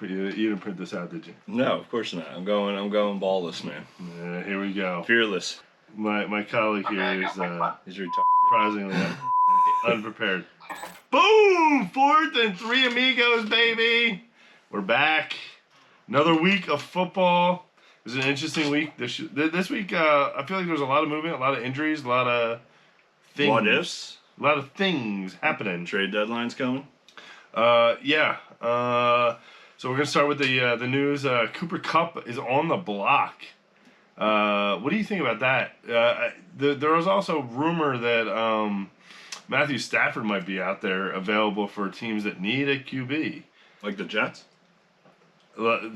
didn't print this out, did you? No, of course not. I'm going ballless, man. Here we go. Fearless. My colleague here is He's surprisingly unprepared. Boom! 4th and 3 amigos, baby. We're back. Another week of football. It was an interesting week. This week, I feel like there was a lot of movement, a lot of injuries, a lot of things. What ifs? A lot of things happening. Trade deadline's coming? Yeah. So we're going to start with the news. Cooper Kupp is on the block. What do you think about that? There was also rumor that Matthew Stafford might be out there available for teams that need a QB. Like the Jets? We'll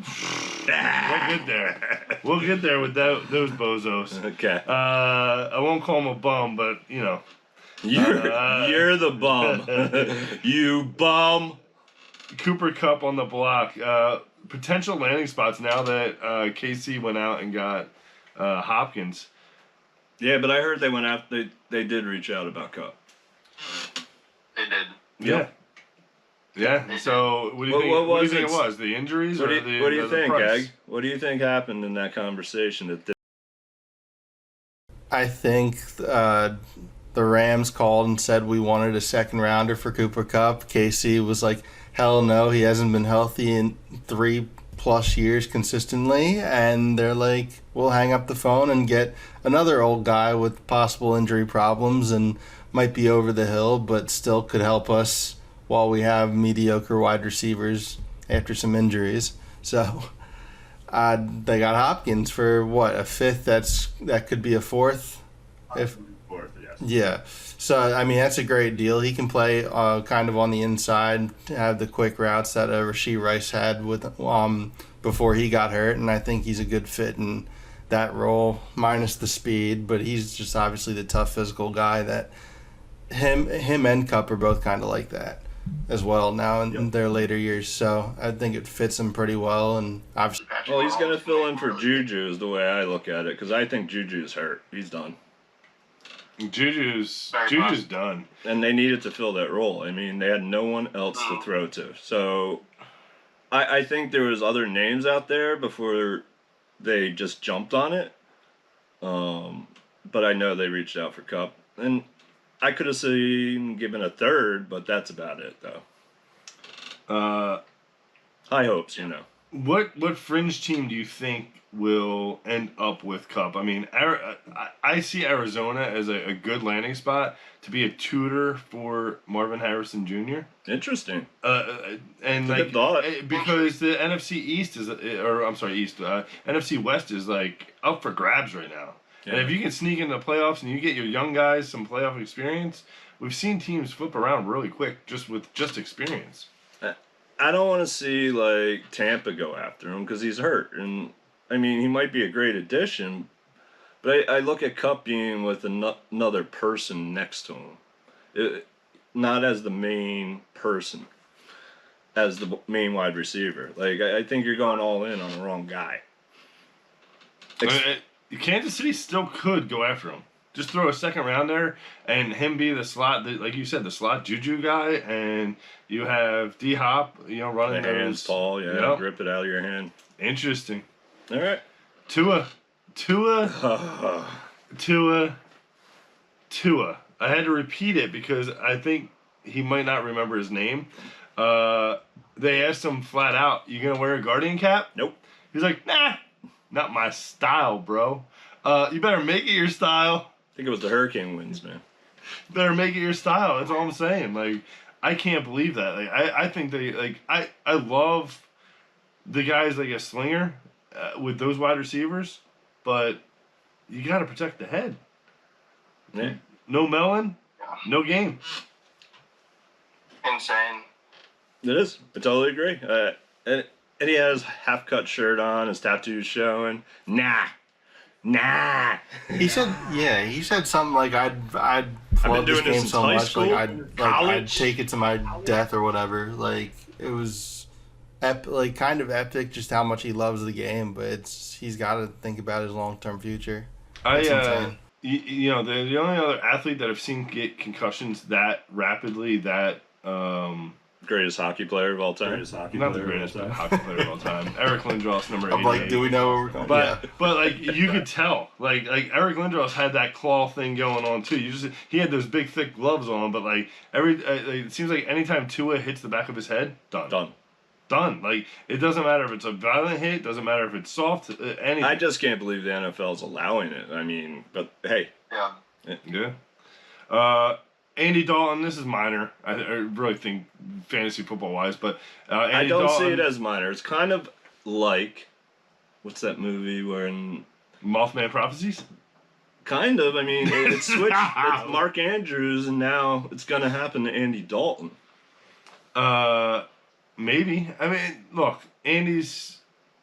get there. We'll get there with those bozos. Okay. I won't call him a bum, but, you know. You're the bum. You bum. Cooper Kupp on the block. Potential landing spots now that KC went out and got Hopkins. Yeah, but I heard they went out. They did reach out about Kupp. They did. Yeah. Yeah. So what do you think? What do you think it was? The injuries what or do you think, price? Ag? What do you think happened in that conversation? I think the Rams called and said we wanted a second rounder for Cooper Kupp. KC was like, hell no, he hasn't been healthy in 3+ years consistently. And they're like, we'll hang up the phone and get another old guy with possible injury problems and might be over the hill, but still could help us while we have mediocre wide receivers after some injuries. So they got Hopkins for what, a fifth? That could be a fourth. Fourth, yes. Yeah. So I mean that's a great deal. He can play kind of on the inside, have the quick routes that Rashee Rice had with before he got hurt, and I think he's a good fit in that role, minus the speed. But he's just obviously the tough physical guy that him and Kupp are both kind of like that as well now in their later years. So I think it fits him pretty well, and obviously. Well, he's going to fill in for Juju is the way I look at it, because I think Juju's hurt. He's done. Juju's done. And they needed to fill that role. I mean, they had no one else to throw to. So I think there was other names out there before they just jumped on it. But I know they reached out for Kupp. And I could have seen given a third, but that's about it, though. High hopes, you know. What fringe team do you think will end up with Kupp? I mean, I see Arizona as a good landing spot to be a tutor for Marvin Harrison Jr. Interesting. And like, because the NFC East NFC West is like up for grabs right now. Yeah. And if you can sneak into the playoffs and you get your young guys some playoff experience, we've seen teams flip around really quick just with experience. I don't want to see like Tampa go after him because he's hurt, and I mean he might be a great addition, but I look at Kupp being with another person next to him, not as the main person, as the main wide receiver. Like I think you're going all in on the wrong guy. Kansas City still could go after him. Just throw a second round there and him be the slot, like you said, the slot Juju guy, and you have D-Hop, running the hands tall, grip it out of your hand. Interesting. All right. Tua. I had to repeat it because I think he might not remember his name. They asked him flat out, "You gonna wear a Guardian cap?" Nope. He's like, "Nah, not my style, bro. You better make it your style." I think it was the hurricane winds, man. Better make it your style. That's all I'm saying. Like, I can't believe that. Like, I think I love the guys like a slinger with those wide receivers, but you got to protect the head. Yeah. No melon, no game. Insane. It is. I totally agree. And he has half-cut shirt on, his tattoos showing. Nah. He said something like I'd love this game so much, like I'd take it to my death or whatever. Like it was kind of epic just how much he loves the game, but he's got to think about his long-term future. That's insane. The only other athlete that I've seen get concussions that rapidly, that greatest hockey player of all time. Not the greatest hockey player of all time. Eric Lindros, number 88. I'm like, do we know where we're going? But like you could tell, like Eric Lindros had that claw thing going on too. He had those big thick gloves on, but like it seems like anytime Tua hits the back of his head, done. Like it doesn't matter if it's a violent hit, doesn't matter if it's soft, anything. I just can't believe the NFL's allowing it. I mean, but hey. Yeah. Andy Dalton, this is minor. I really think fantasy football wise, but Andy I don't Dalton, see it as minor. It's kind of like, what's that movie where Mothman Prophecies? Kind of. I mean, it switched. It's Mark Andrews, and now it's going to happen to Andy Dalton. Maybe. I mean, look, Andy's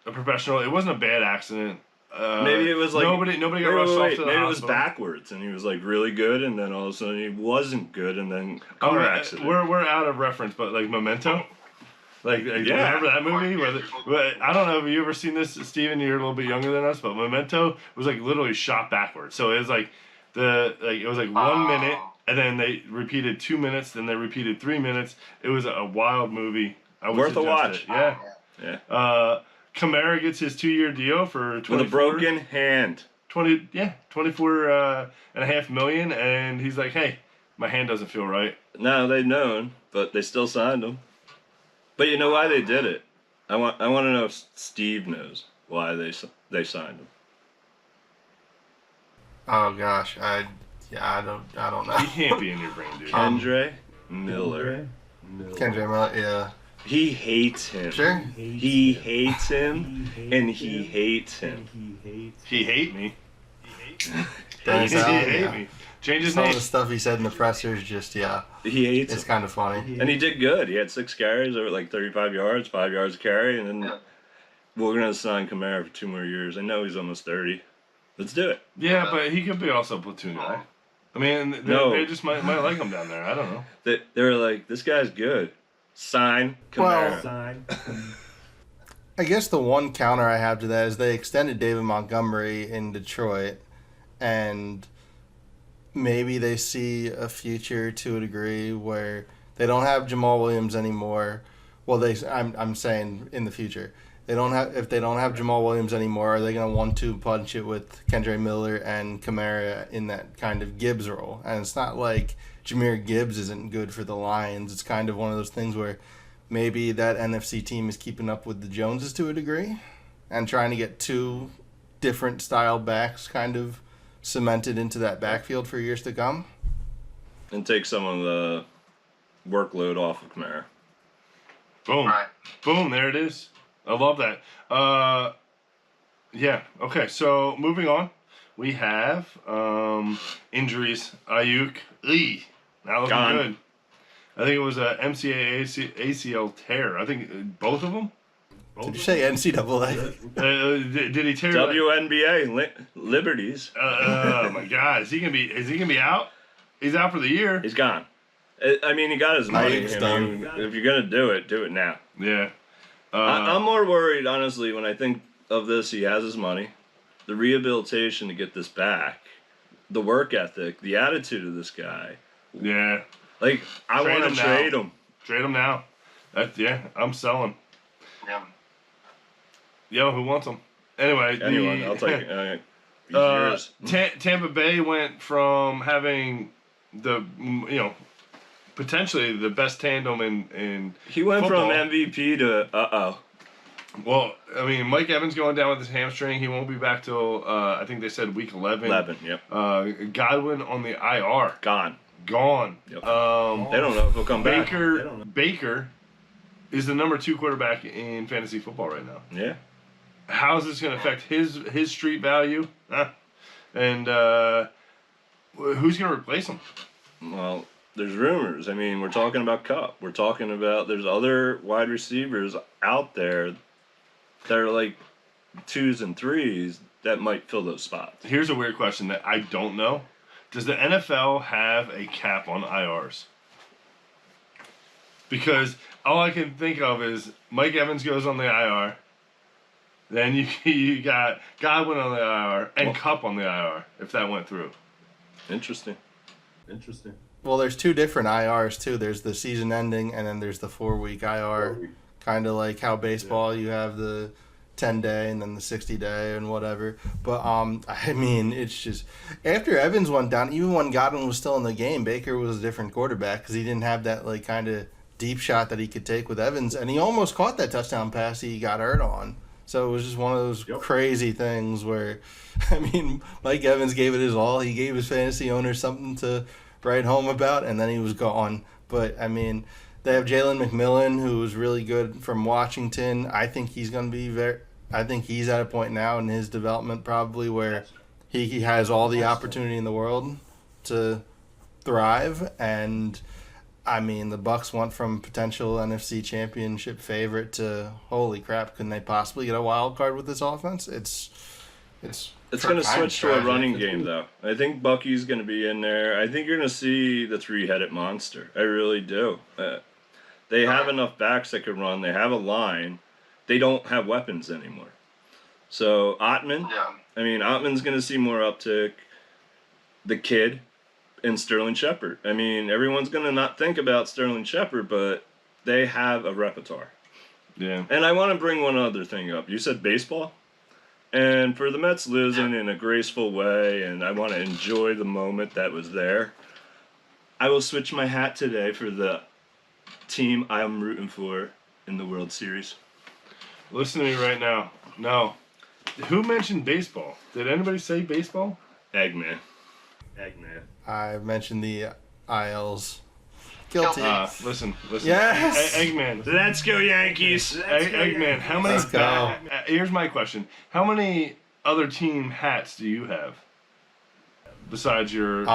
a professional. It wasn't a bad accident. Maybe it was like nobody got rushed off to the maybe it was hospital. backwards, and he was like really good, and then all of a sudden he wasn't good, and then car accident. We're out of reference, but like Memento, like Yeah. remember that movie? I don't know. Have you ever seen this, Steven? You're a little bit younger than us, but Memento was like literally shot backwards. So it was like it was like 1 minute, and then they repeated 2 minutes, then they repeated 3 minutes. It was a wild movie. I would Worth a suggest watch. it. Yeah. Kamara gets his 2-year deal for 24, With a broken hand. 24.5 million, and he's like, hey, my hand doesn't feel right. No, they've known, but they still signed him. But you know why they did it? I want to know if Steve knows why they signed him. Oh gosh, I don't know. He can't be in your brain, dude. Kendra Miller. Kendra Miller, yeah. He hates him. Sure. He hates him, and he hates him. He hate me. Dennis He Allen, hate yeah. me. Change his Some of name. the stuff he said in the pressers, just He hates it's him. kind of funny. And he did good. He had 6 carries over like 35 yards, 5 yards a carry, and then we're gonna sign Kamara for 2 more years. I know he's almost 30. Let's do it. Yeah, but he could be also a platoon guy. I mean, they just might like him down there. I don't know. They were like, this guy's good. Sign Kamara. I guess the one counter I have to that is they extended David Montgomery in Detroit, and maybe they see a future to a degree where they don't have Jamal Williams anymore. Well, I'm saying in the future. If they don't have Jamal Williams anymore, are they going to 1-2 punch it with Kendra Miller and Kamara in that kind of Gibbs role? And it's not like Jahmyr Gibbs isn't good for the Lions. It's kind of one of those things where maybe that NFC team is keeping up with the Joneses to a degree and trying to get 2 different style backs kind of cemented into that backfield for years to come. And take some of the workload off of Kamara. Boom. Right. Boom, there it is. I love that. Yeah, okay, so moving on. We have injuries. Ayuk, not looking Gone. good. I think it was a MCA ACL tear. I think both of them. Did you say NCAA? Did he tear? WNBA Liberties. Oh my God! Is he gonna be out? He's out for the year. He's gone. I mean, he got his money. It's I mean, if you're gonna do it now. Yeah. I'm more worried, honestly, when I think of this. He has his money, the rehabilitation to get this back, the work ethic, the attitude of this guy. Yeah. Like, I Trade want him to now. trade him. Trade him now. I'm selling. Yeah. Yo, who wants him? Anyway, Anyone, I'll take it. He's yours. Tampa Bay went from having potentially the best tandem in He went football. from MVP to Well, I mean, Mike Evans going down with his hamstring. He won't be back till I think they said week 11. 11. Yep. Godwin on the IR. Gone. Gone. Yep. They don't know if he'll come back. Baker is the number 2 quarterback in fantasy football right now. Yeah. How is this going to affect his street value? And who's going to replace him? Well, there's rumors. I mean, we're talking about Cup. We're talking about there's other wide receivers out there that are like 2s and 3s that might fill those spots. Here's a weird question that I don't know. Does the NFL have a cap on IRs? Because all I can think of is Mike Evans goes on the IR. Then you got Godwin on the IR and Cup on the IR if that went through. Interesting. well, there's two different IRs too. There's the season ending, and then there's the 4-week IR. Kind of like how baseball, you have the 10-day and then the 60-day and whatever. But I mean, it's just after Evans went down, even when Godwin was still in the game, Baker was a different quarterback because he didn't have that like kind of deep shot that he could take with Evans, and he almost caught that touchdown pass he got hurt on. So it was just one of those crazy things where, I mean, Mike Evans gave it his all. He gave his fantasy owners something to write home about, and then he was gone. But I mean, they have Jalen McMillan, who was really good from Washington. I think he's going to be I think he's at a point now in his development probably where he has all the opportunity in the world to thrive. And I mean, the Bucs went from potential NFC Championship favorite to holy crap, couldn't they possibly get a wild card with this offense? It's going to switch to a running game, though. I think Bucky's going to be in there. I think you're going to see the three-headed monster. I really do. They have enough backs that can run. They have a line. They don't have weapons anymore. So Ottman, Ottman's going to see more uptick. The kid and Sterling Shepard. I mean, everyone's going to not think about Sterling Shepard, but they have a repertoire. Yeah. And I want to bring one other thing up. You said baseball? And for the Mets losing in a graceful way, and I want to enjoy the moment that was there, I will switch my hat today for the team I'm rooting for in the World Series. Listen to me right now. No. Who mentioned baseball? Did anybody say baseball? Eggman. I mentioned the ILs. Guilty. Listen. Yes. Eggman. Let's go Yankees. Eggman, how many... Let's go. Here's my question. How many other team hats do you have? Besides your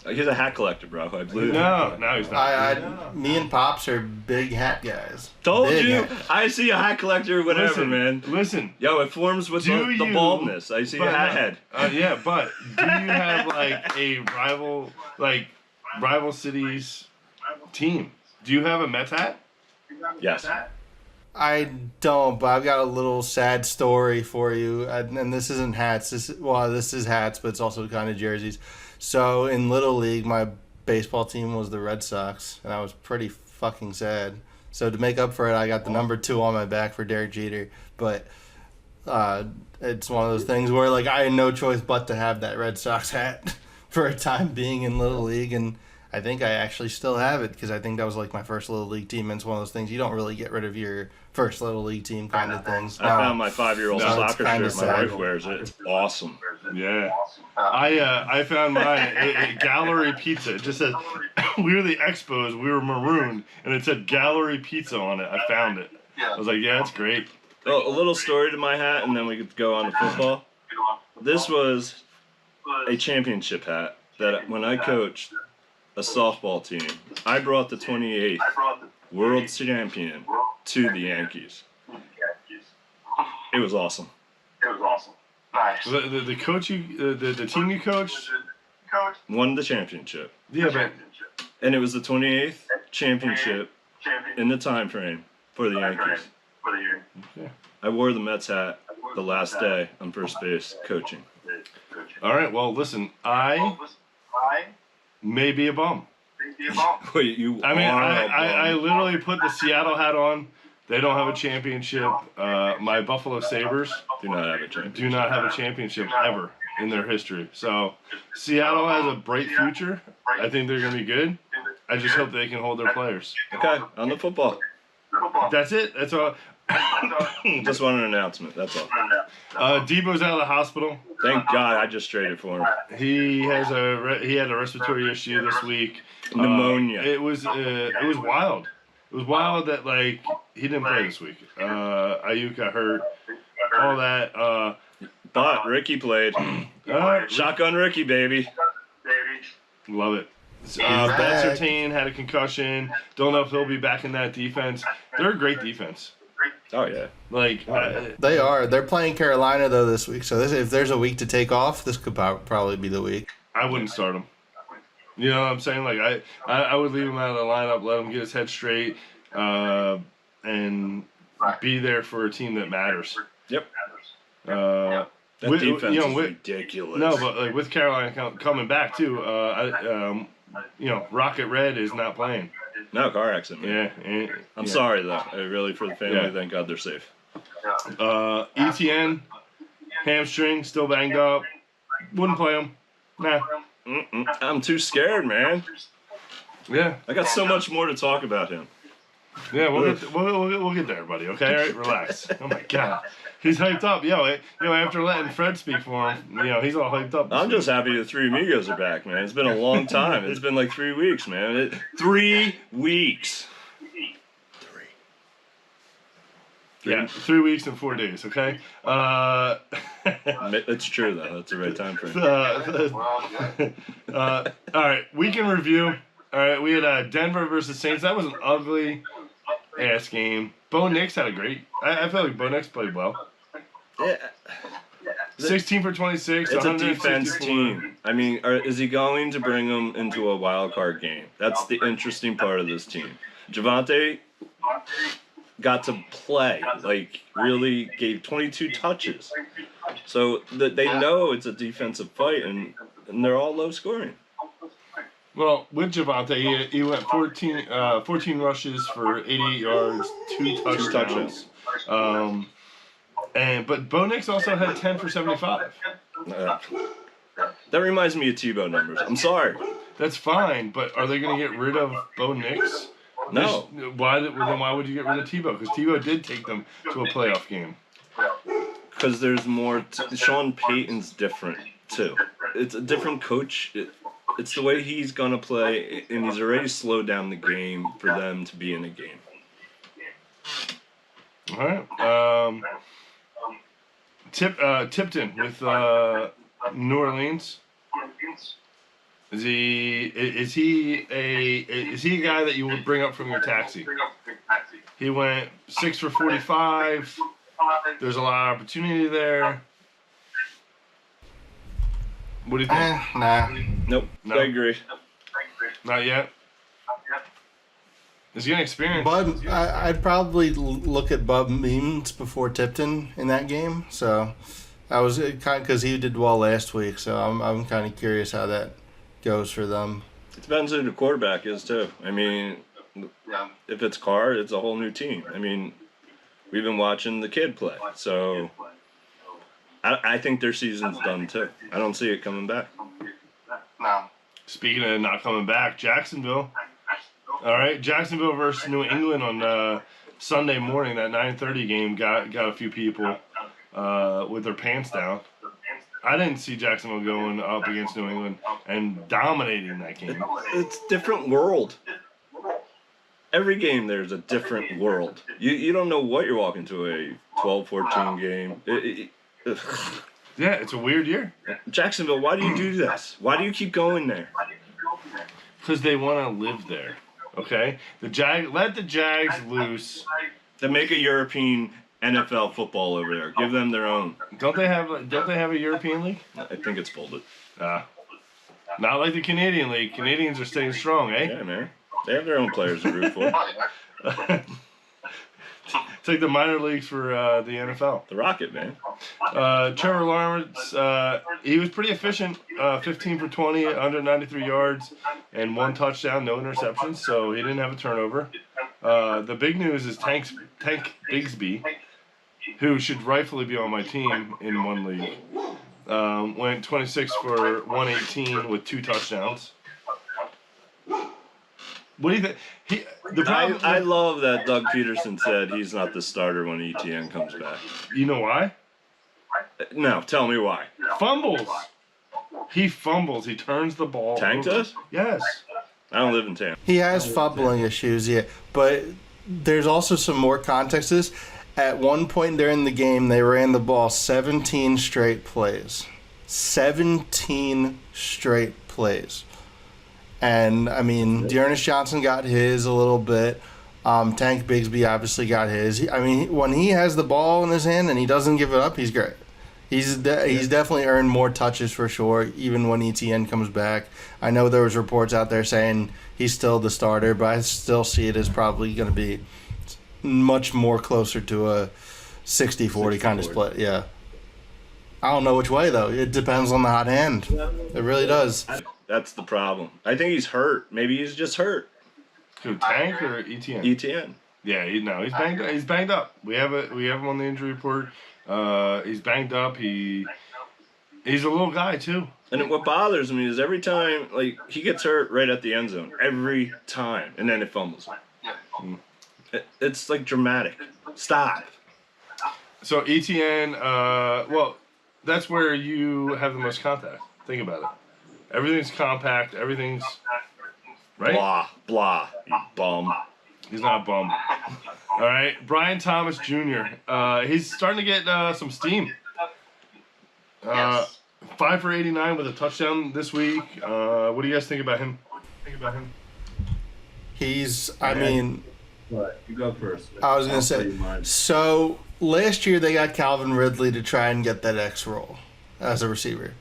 He's a hat collector, bro. I believe. No, he's not. Me and Pops are big hat guys. Told Big you. hat. I see a hat collector, whatever, man. Listen. Yo, it forms with the baldness. I see a hat head. Yeah, but do you have like a rival cities team? Do you have a Mets hat? Yes. I don't, but I've got a little sad story for you. And this isn't hats. This is hats, but it's also kind of jerseys. So in Little League, my baseball team was the Red Sox, and I was pretty fucking sad. So to make up for it, I got the number 2 on my back for Derek Jeter. But it's one of those things where like I had no choice but to have that Red Sox hat for a time being in Little League, and I think I actually still have it because I think that was like my first Little League team, and it's one of those things you don't really get rid of your first Little League team kind of things. I found my 5-year-old soccer shirt. sad. My wife wears it. It's awesome. Yeah. I found mine at Gallery Pizza. It just says, we were the Expos, we were maroon, and it said Gallery Pizza on it. I found it. I was like, yeah, that's great. Well, a little story to my hat, and then we could go on to football. This was a championship hat that when I coached a softball team, I brought the 28th world champion to the Yankees. It was awesome. Nice. The coach the team you coached Won the championship. Yeah, but And it was the 28th championship in the time frame for the Yankees. yeah. I wore the Mets hat the last day on first base coaching. All right. Well, listen, I may be a bum. Wait, you I mean, are I a bum. literally put the Seattle hat on. They don't have a championship. My Buffalo Sabres do not have a championship. do not have a championship ever in their history. So Seattle has a bright future. I think they're going to be good. I just hope they can hold their players. Okay, on the football. That's it. That's all. Just want an announcement, that's all. Debo's out of the hospital. Thank God I just traded for him. He had a respiratory issue this week. Pneumonia. It was wild. It was wild that like he didn't play this week. Ayuk got hurt. All that. But Ricky played. Shotgun Ricky, baby. Love it. Ben Surtain had a concussion. Don't know if he'll be back in that defense. They're a great defense. Oh, yeah. Like They are. They're playing Carolina though this week. So if there's a week to take off, this could probably be the week. I wouldn't start him. You know what I'm saying? Like I would leave him out of the lineup, let him get his head straight, and be there for a team that matters. Yep. That defense is ridiculous. No, but like with Carolina coming back too, Rocket Red is not playing. No, car accident. Yeah. I'm sorry though. Really for the family. Yeah. Thank God they're safe. ETN, hamstring, still banged up. Wouldn't play him. Nah. I'm too scared, man. Yeah. I got so much more to talk about him. Yeah, we'll get there, buddy. Okay, all right, relax. Oh my God, he's hyped up. After letting Fred speak for him, he's all hyped up. I'm just happy the three amigos are back, man. It's been a long time. It's been like 3 weeks, man. 3 weeks. Yeah, 3 weeks and 4 days. Okay. It's true though. That's the right time frame. All right, weekend review. All right, we had Denver versus Saints. That was an ugly ass game. Bo Nix had a great. I feel like Bo Nix played well. Yeah. 16 for 26. It's a defense team. I mean, is he going to bring them into a wild card game? That's the interesting part of this team. Javonte got to play, really gave 22 touches. So they know it's a defensive fight, and they're all low scoring. Well, with Javonte, he went 14 rushes for 88 yards, 2 touchdowns. But Bo Nix also had 10 for 75. That reminds me of Tebow numbers. I'm sorry. That's fine, but are they going to get rid of Bo Nix? No. Why would you get rid of Tebow? Because Tebow did take them to a playoff game. Because there's more. Sean Payton's different too. It's a different coach. It's the way he's gonna play, and he's already slowed down the game for them to be in a game. All right. Tipton with New Orleans. Is he a guy that you would bring up from your taxi? He went 6 for 45. There's a lot of opportunity there. What do you think? Nah. Nope. No. I agree. Not yet. Is he gonna experience? Bud, I'd probably look at Bud Means before Tipton in that game. So I was because he did well last week. So I'm kind of curious how that goes for them. It depends who the quarterback is too. I mean, if it's Carr, it's a whole new team. I mean, we've been watching the kid play, so I think their season's done too. I don't see it coming back. No. Speaking of not coming back, Jacksonville. All right, Jacksonville versus New England on Sunday morning. That 9:30 game got a few people with their pants down. I didn't see Jacksonville going up against New England and dominating that game. It's a different world. Every game there's a different world. You don't know what you're walking to a 12-14 game. Yeah, it's a weird year. Jacksonville, why do you do this? Why do you keep going there? Because they want to live there. Okay, let the Jags loose. Then make a European NFL football over there. Give them their own. Don't they have a European league? I think it's folded. Not like the Canadian league. Canadians are staying strong, eh? Yeah, man. They have their own players to root for. It's like the minor leagues for the NFL. The Rocket, man. Trevor Lawrence, he was pretty efficient. 15 for 20, 193 yards, and 1 touchdown, no interceptions, so he didn't have a turnover. The big news is Tank Bigsby, who should rightfully be on my team in one league, went 26 for 118 with 2 touchdowns. What do you think? I love that Doug Peterson said he's not the starter when ETN comes back. You know why? No, tell me why. Fumbles. He fumbles. He turns the ball. Tank over. does? Yes. I don't live in Tampa. He has fumbling issues, yeah. But there's also some more context to this. At one point during the game, they ran the ball 17 straight plays. 17 straight plays. And, I mean, Dearness Johnson got his a little bit. Tank Bigsby obviously got his. I mean, when he has the ball in his hand and he doesn't give it up, he's great. He's definitely earned more touches for sure, even when ETN comes back. I know there was reports out there saying he's still the starter, but I still see it as probably going to be much more closer to a 60-40 kind of split. Yeah. I don't know which way, though. It depends on the hot hand. It really does. That's the problem. I think he's hurt. Maybe he's just hurt. Who, Tank or ETN? ETN. Yeah, he's banged. He's banged up. We have him on the injury report. He's banged up. He's a little guy too. And what bothers me is every time, like, he gets hurt right at the end zone. Every time. And then it fumbles. It's, like, dramatic. Stop. So, ETN, well, that's where you have the most contact. Think about it. Everything's compact. Everything's... Right? Blah, blah, you bum. He's not a bum. All right. Brian Thomas Jr. He's starting to get some steam. 5 for 89 with a touchdown this week. What do you guys think about him? I mean... What? You go first. I was going to say, so last year they got Calvin Ridley to try and get that X role as a receiver.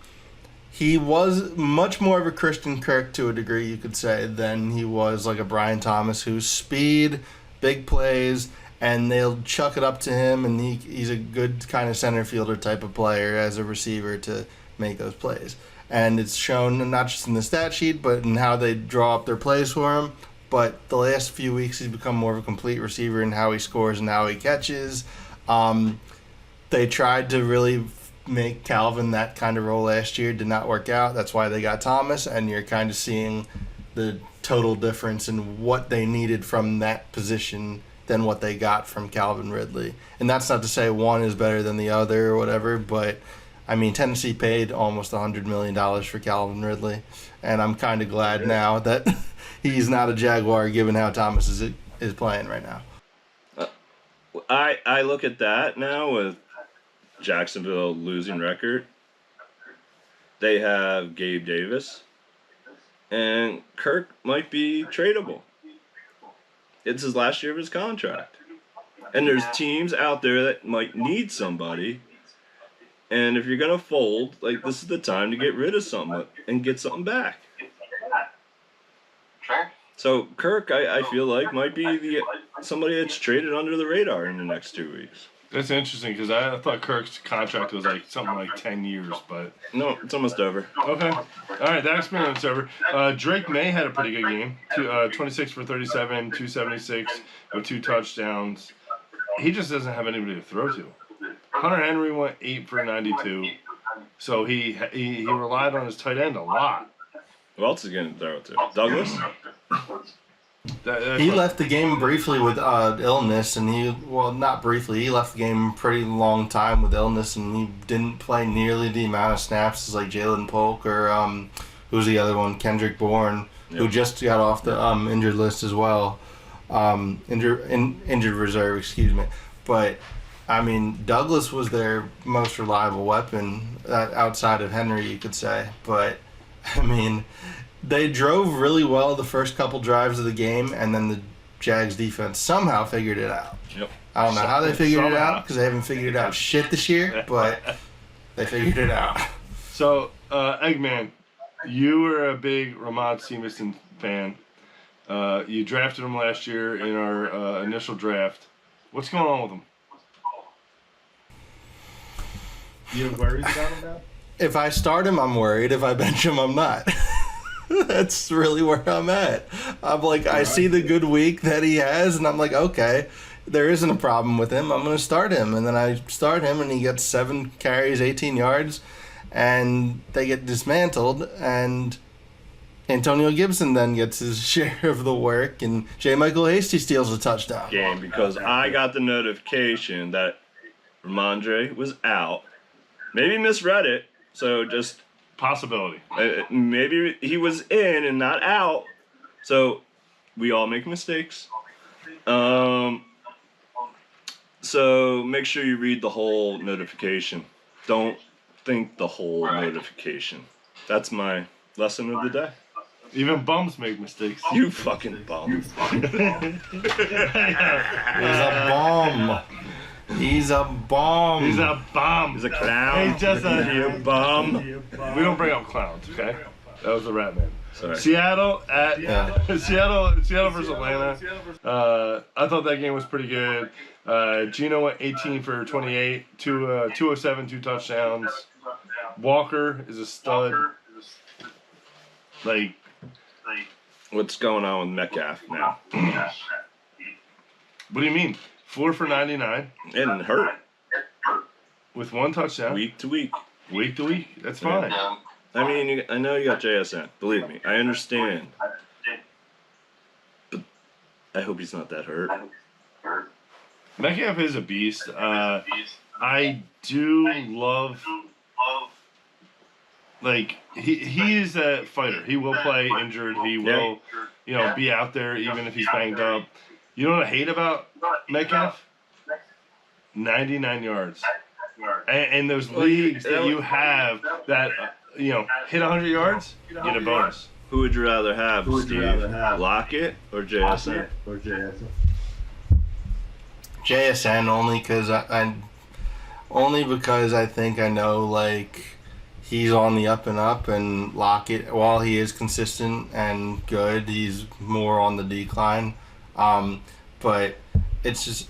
He was much more of a Christian Kirk to a degree, you could say, than he was like a Brian Thomas, who's speed, big plays, and they'll chuck it up to him, and he's a good kind of center fielder type of player as a receiver to make those plays. And it's shown not just in the stat sheet, but in how they draw up their plays for him. But the last few weeks, he's become more of a complete receiver in how he scores and how he catches. They tried to really make Calvin that kind of role last year. Did not work out. That's why they got Thomas, and you're kind of seeing the total difference in what they needed from that position than what they got from Calvin Ridley. And that's not to say one is better than the other or whatever, but I mean, Tennessee paid almost $100 million for Calvin Ridley, and I'm kind of glad now that he's not a Jaguar given how Thomas is playing right now. I look at that now with Jacksonville losing record. They have Gabe Davis, and Kirk might be tradable. It's his last year of his contract. And there's teams out there that might need somebody. And if you're going to fold, like, this is the time to get rid of something and get something back. Sure. So Kirk, I feel like, might be somebody that's traded under the radar in the next 2 weeks. That's interesting because I thought Kirk's contract was like something like 10 years, but... No, it's almost over. Okay. All right, that experiment's over. Drake May had a pretty good game. 26 for 37, 276 with 2 touchdowns. He just doesn't have anybody to throw to. Hunter Henry went 8 for 92, so he relied on his tight end a lot. Who else is going to throw it to? Douglas? He left the game briefly with illness, and he left the game a pretty long time with illness, and he didn't play nearly the amount of snaps as like Jalen Polk or who's the other one, Kendrick Bourne, who just got off the injured list as well, injured reserve, excuse me. But I mean, Douglas was their most reliable weapon outside of Henry, you could say. But I mean, they drove really well the first couple drives of the game, and then the Jags defense somehow figured it out. Yep. I don't know how they figured it out because they haven't figured it out shit this year, but they figured it out. So, Eggman, you were a big Ramon Stevenson fan. You drafted him last year in our initial draft. What's going on with him? You worried about him now? If I start him, I'm worried. If I bench him, I'm not. That's really where I'm at. I'm like, I see the good week that he has, and I'm like, okay, there isn't a problem with him. I'm going to start him. And then I start him, and he gets 7 carries, 18 yards, and they get dismantled, and Antonio Gibson then gets his share of the work, and J. Michael Hasty steals a touchdown. Game because I got the notification that Ramondre was out. Maybe misread it, so just... Possibility. Maybe he was in and not out. So we all make mistakes. So make sure you read the whole notification. Don't think the whole notification. That's my lesson of the day. Even bums make mistakes. You fucking bum. He's a bum. He's a bum. He's a bum. He's a clown. He's just a bum. We don't bring up clowns, okay? That was the rat man. Sorry. Seattle Seattle versus Atlanta. I thought that game was pretty good. Gino went 18 for 28, 207, 2 touchdowns. Walker is a stud. Like, What's going on with Metcalf now? what do you mean? 4 for 99 And hurt with 1 touchdown. week to week. Week to week. That's fine. I mean, I know you got JSN. Believe me, I understand. But I hope he's not that hurt. Metcalf is a beast. I do love, like, he is a fighter. He will play injured. He will, be out there even if he's banged up. You know what I hate about Metcalf? 99 yards. And those leagues that you have that, hit 100 yards, get a bonus. Who would you rather have, Steve? Lockett or JSN? JSN only because I think I know like he's on the up and up, and Lockett, while he is consistent and good, he's more on the decline. But it's just,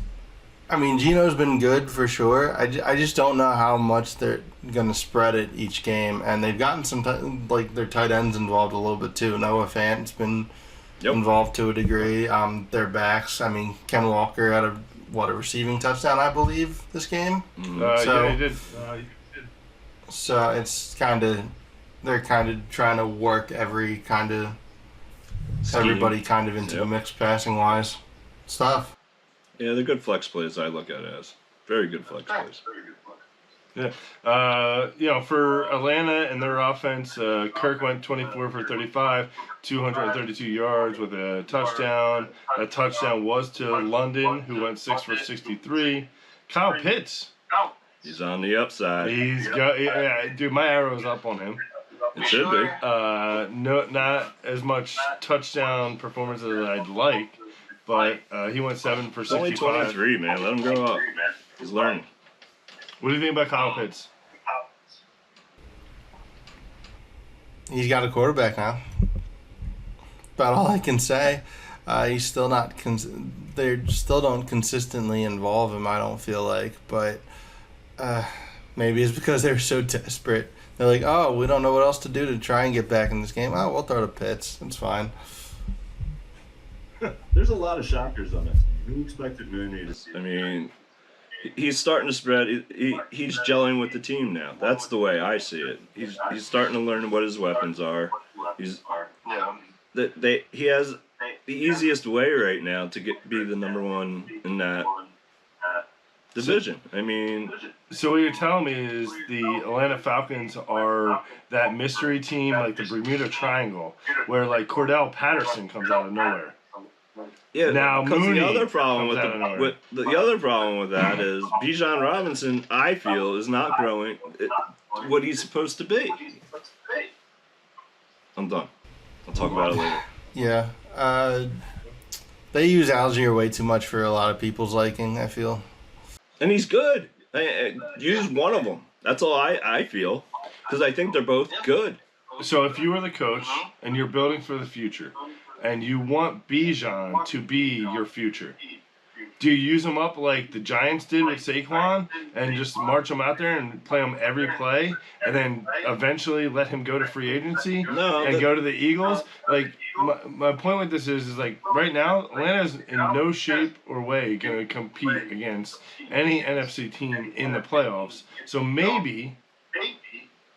I mean, Geno's been good for sure. I just don't know how much they're going to spread it each game, and they've gotten some like their tight ends involved a little bit too. Noah Fant's been involved to a degree. Their backs, I mean, Ken Walker had a receiving touchdown, I believe, this game. Yeah, he did. So it's they're kind of trying to work everybody kind of into the mix passing wise stuff. Yeah, they're good flex plays. I look at it as very good flex plays. Yeah. For Atlanta and their offense, Kirk went 24 for 35, 232 yards with a touchdown. That touchdown was to London, who went 6 for 63. Kyle Pitts. He's on the upside. Dude, my arrow's up on him. It should be. No, not as much touchdown performance as I'd like, but he went 7 for 65. He's only 23, man. Let him grow up. He's learning. What do you think about Kyle Pitts? He's got a quarterback now. About all I can say. He's still not. They still don't consistently involve him, I don't feel like. But maybe it's because they're so desperate. They're like, oh, we don't know what else to do to try and get back in this game. Oh, we'll throw to Pitts. It's fine. There's a lot of shockers on that team. Who expected Mooney to see? I mean, he's starting to spread. He's gelling with the team now. That's the way I see it. He's starting to learn what his weapons are. He has the easiest way right now to be the number one in that division. I mean, so what you're telling me is the Atlanta Falcons are that mystery team, like the Bermuda Triangle, where like Cordell Patterson comes out of nowhere. yeah. Now Because Mooney the other problem comes out of nowhere. the other problem with that is Bijan Robinson, I feel, is not growing what he's supposed to be. I'm done. I'll talk about it later. Yeah. They use Algier way too much for a lot of people's liking, I feel. And he's good. Use one of them. That's all I feel. Because I think they're both good. So if you were the coach and you're building for the future, and you want Bijan to be your future, do you use him up like the Giants did with Saquon and just march him out there and play him every play, and then eventually let him go to free agency and go to the Eagles? Like, my point with this is like right now, Atlanta's in no shape or way going to compete against any NFC team in the playoffs. So maybe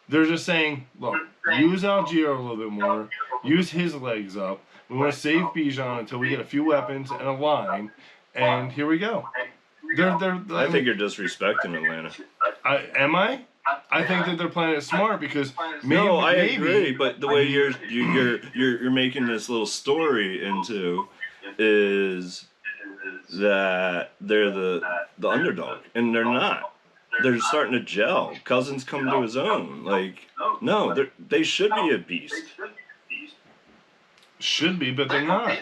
they're just saying, look, use Algier a little bit more, use his legs up. We want to save Bijan until we get a few weapons and a line, and here we go. I think you're disrespecting Atlanta. Am I? I think that they're playing it smart because maybe. No, I agree, but the way you're making this little story into is that they're the underdog, and they're not. They're starting to gel. Cousins come to his own. Like, no, they should be a beast. Should be, but they're not.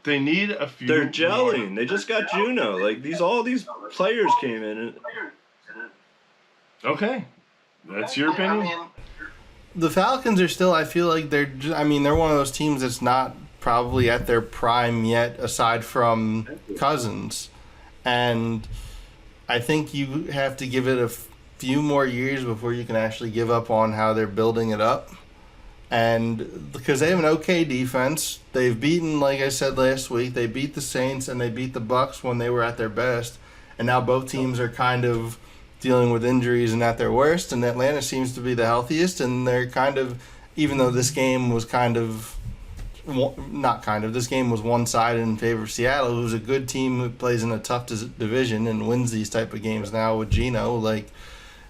They need a few. They're gelling. They just got Juno. Like all these players came in. And... Okay, that's your opinion. The Falcons are still. I feel like they're one of those teams that's not probably at their prime yet, aside from Cousins, and I think you have to give it a few more years before you can actually give up on how they're building it up. And because they have an okay defense, they've beaten, like I said last week, they beat the Saints and they beat the Bucks when they were at their best. And now both teams are kind of dealing with injuries and at their worst. And Atlanta seems to be the healthiest. And they're kind of, even though this game was this game was one-sided in favor of Seattle, who's a good team who plays in a tough division and wins these type of games now with Geno. Like,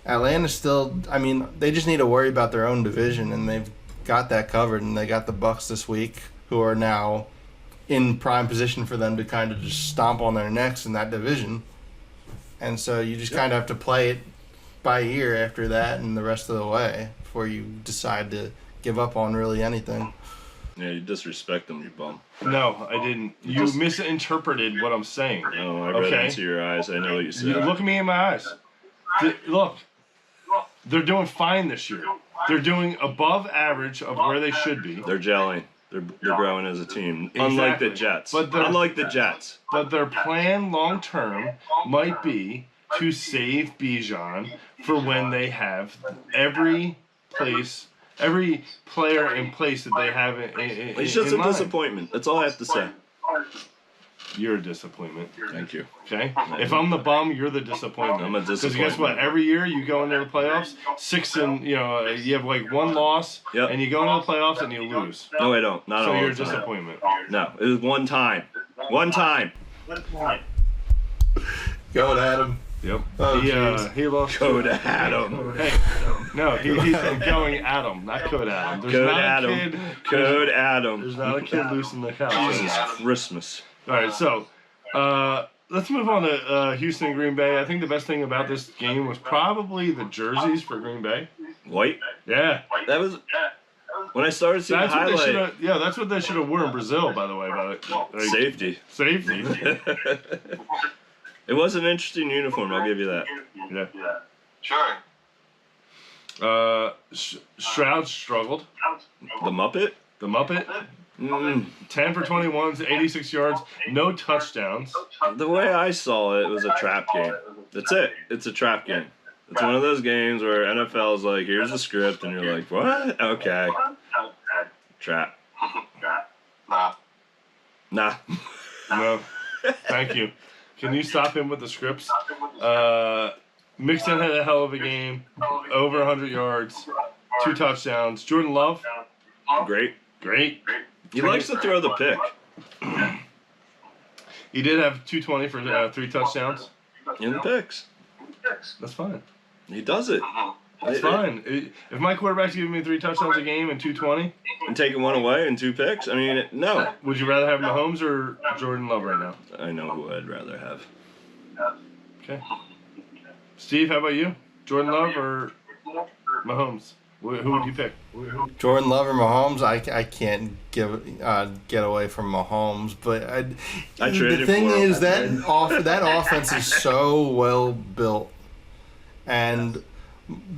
Atlanta still, I mean, they just need to worry about their own division, and they've got that covered, and they got the Bucks this week, who are now in prime position for them to kind of just stomp on their necks in that division. And so you just kind of have to play it by ear after that and the rest of the way before you decide to give up on really anything. Yeah, you disrespect them, you bum. No, I didn't. You misinterpreted what I'm saying. No, I read into your eyes. I know what you said. You look me in my eyes. Look, they're doing fine this year. They're doing above average of where they should be. They're gelling. They're growing as a team. Exactly. Unlike the Jets. Unlike the Jets. But their plan long term might be to save Bijan for when they have every player in place that they have in He's just in a mind. disappointment. That's all I have to say. You're a disappointment. Thank you. Okay? If I'm the bum, you're the disappointment. I'm a disappointment. Because guess what? Every year you go into the playoffs, you have like one loss, Yep. and you go into the playoffs and you lose. No, I don't. Not So all you're a the time. disappointment. No, it was one time. One time. Go, Adam. Yep. Oh, He lost. Go to Adam. Hey, no, he's going Adam, not Code Adam. There's Code not Adam. a kid. Code Adam. There's not a kid loose in the couch. Jesus Christmas. All right, so let's move on to Houston and Green Bay. I think the best thing about this game was probably the jerseys for Green Bay. White? Yeah, That was... When I started seeing the that's what they should highlight... have. Yeah, that's what they should have worn in Brazil, by the way. Safety. Safety. It was an interesting uniform, I'll give you that. Yeah. Sure. Stroud struggled. The Muppet? The Muppet. 10 for 21, 86 yards, no touchdowns. The way I saw it, it was a trap game. That's it. It's a trap game. It's one of those games where NFL's like, here's the script, and you're like, what? Okay. Trap. Nah. Nah. No, thank you. Can you stop him with the scripts? Mixon had a hell of a game, over 100 yards, 2 touchdowns. Jordan Love, Great. great. He likes to throw the pick. He did have 220 for 3 touchdowns. In the picks. That's fine. He does it. That's fine. If my quarterback's giving me 3 touchdowns a game and 220, And taking one away and 2 picks? I mean, no. would you rather have Mahomes or Jordan Love right now? I know who I'd rather have. Okay. Steve, how about you? Jordan Love or Mahomes? Who would you pick? Jordan Love or Mahomes, I can't get away from Mahomes, but I the traded thing for him. is that offense is so well built, and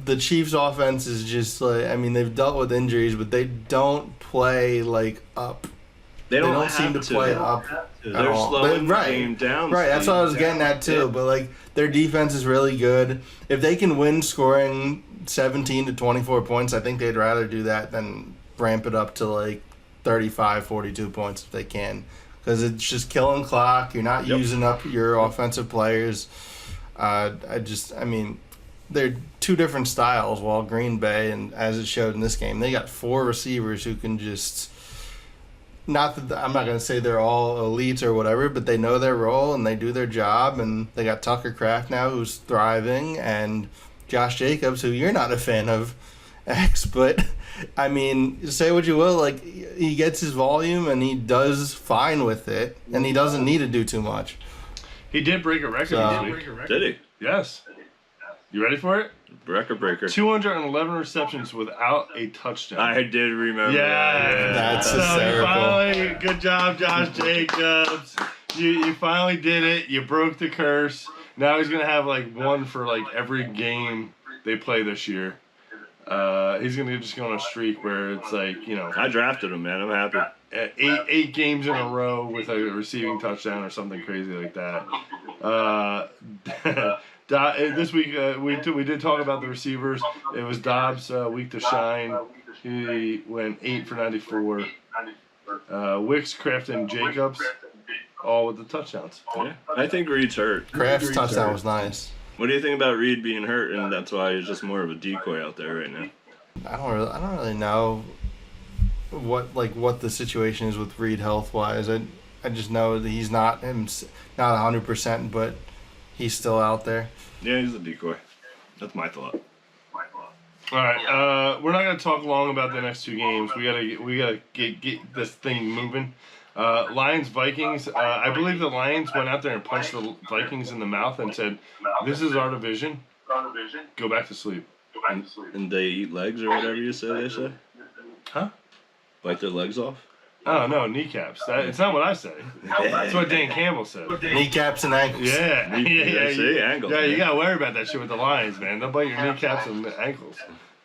the Chiefs' offense is just like, I mean, they've dealt with injuries, but they don't play like up. They don't, don't seem to play up. They're all. slowing the Right. game down. Right, that's what I was Steve. getting at too. But like, their defense is really good. If they can win scoring 17 to 24 points, I think they'd rather do that than ramp it up to like 35, 42 points if they can, because it's just killing clock. You're not using up your offensive players. I mean, they're two different styles. While Green Bay, and as it showed in this game, they got 4 receivers who can just. Not that I'm not going to say they're all elites or whatever, but they know their role and they do their job. And they got Tucker Kraft now, who's thriving, and Josh Jacobs, who you're not a fan of, X. But I mean, say what you will, like, he gets his volume and he does fine with it, and he doesn't need to do too much. He did break a record this week. Did he? Yes. You ready for it? Record breaker. 211 receptions without a touchdown. I did remember. Yeah, That's so hysterical. Finally, good job, Josh Jacobs. You finally did it. You broke the curse. Now he's gonna have like one for like every game they play this year. He's gonna just go on a streak where it's like, you know, I drafted him, man. I'm happy. eight games in a row with a receiving touchdown or something crazy like that. This week we did talk about the receivers. It was Dobbs' week to shine. He went 8 for 94. Wicks, Kraft, and Jacobs, all with the touchdowns. Yeah, I think Reed's hurt. Kraft's touchdown was nice. What do you think about Reed being hurt, and that's why he's just more of a decoy out there right now? I don't really know what the situation is with Reed health wise. I just know that he's not 100%, but he's still out there. Yeah, he's a decoy. That's my thought. All right, we're not gonna talk long about the next two games. We gotta get this thing moving. Lions Vikings. I believe the Lions went out there and punched the Vikings in the mouth and said, "This is our division. Go back to sleep." And they eat legs or whatever you say they say? Huh? Bite their legs off? Oh no, kneecaps. It's not what I say. That's what Dan Campbell said. Kneecaps and ankles. Yeah, see, ankles. Yeah, you man. gotta worry about that shit with the Lions, man. They'll bite your kneecaps and ankles.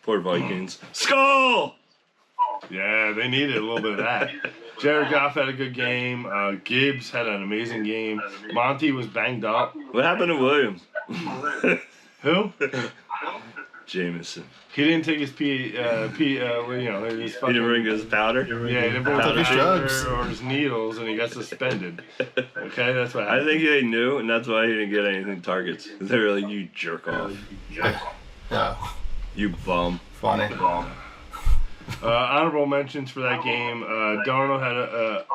Poor Vikings. Skull! Yeah, they needed a little bit of that. Jared Goff had a good game. Gibbs had an amazing game. Monty was banged up. What happened to Williams? Who? Jameson. He didn't take his his He didn't fucking. bring his powder? Yeah, he didn't bring Powder. his drugs. or his needles, and he got suspended. Okay, that's what happened. I think they knew, and that's why he didn't get anything targets. They were like, you jerk off. Yeah. You bum. Funny. Honorable mentions for that game. Darnold had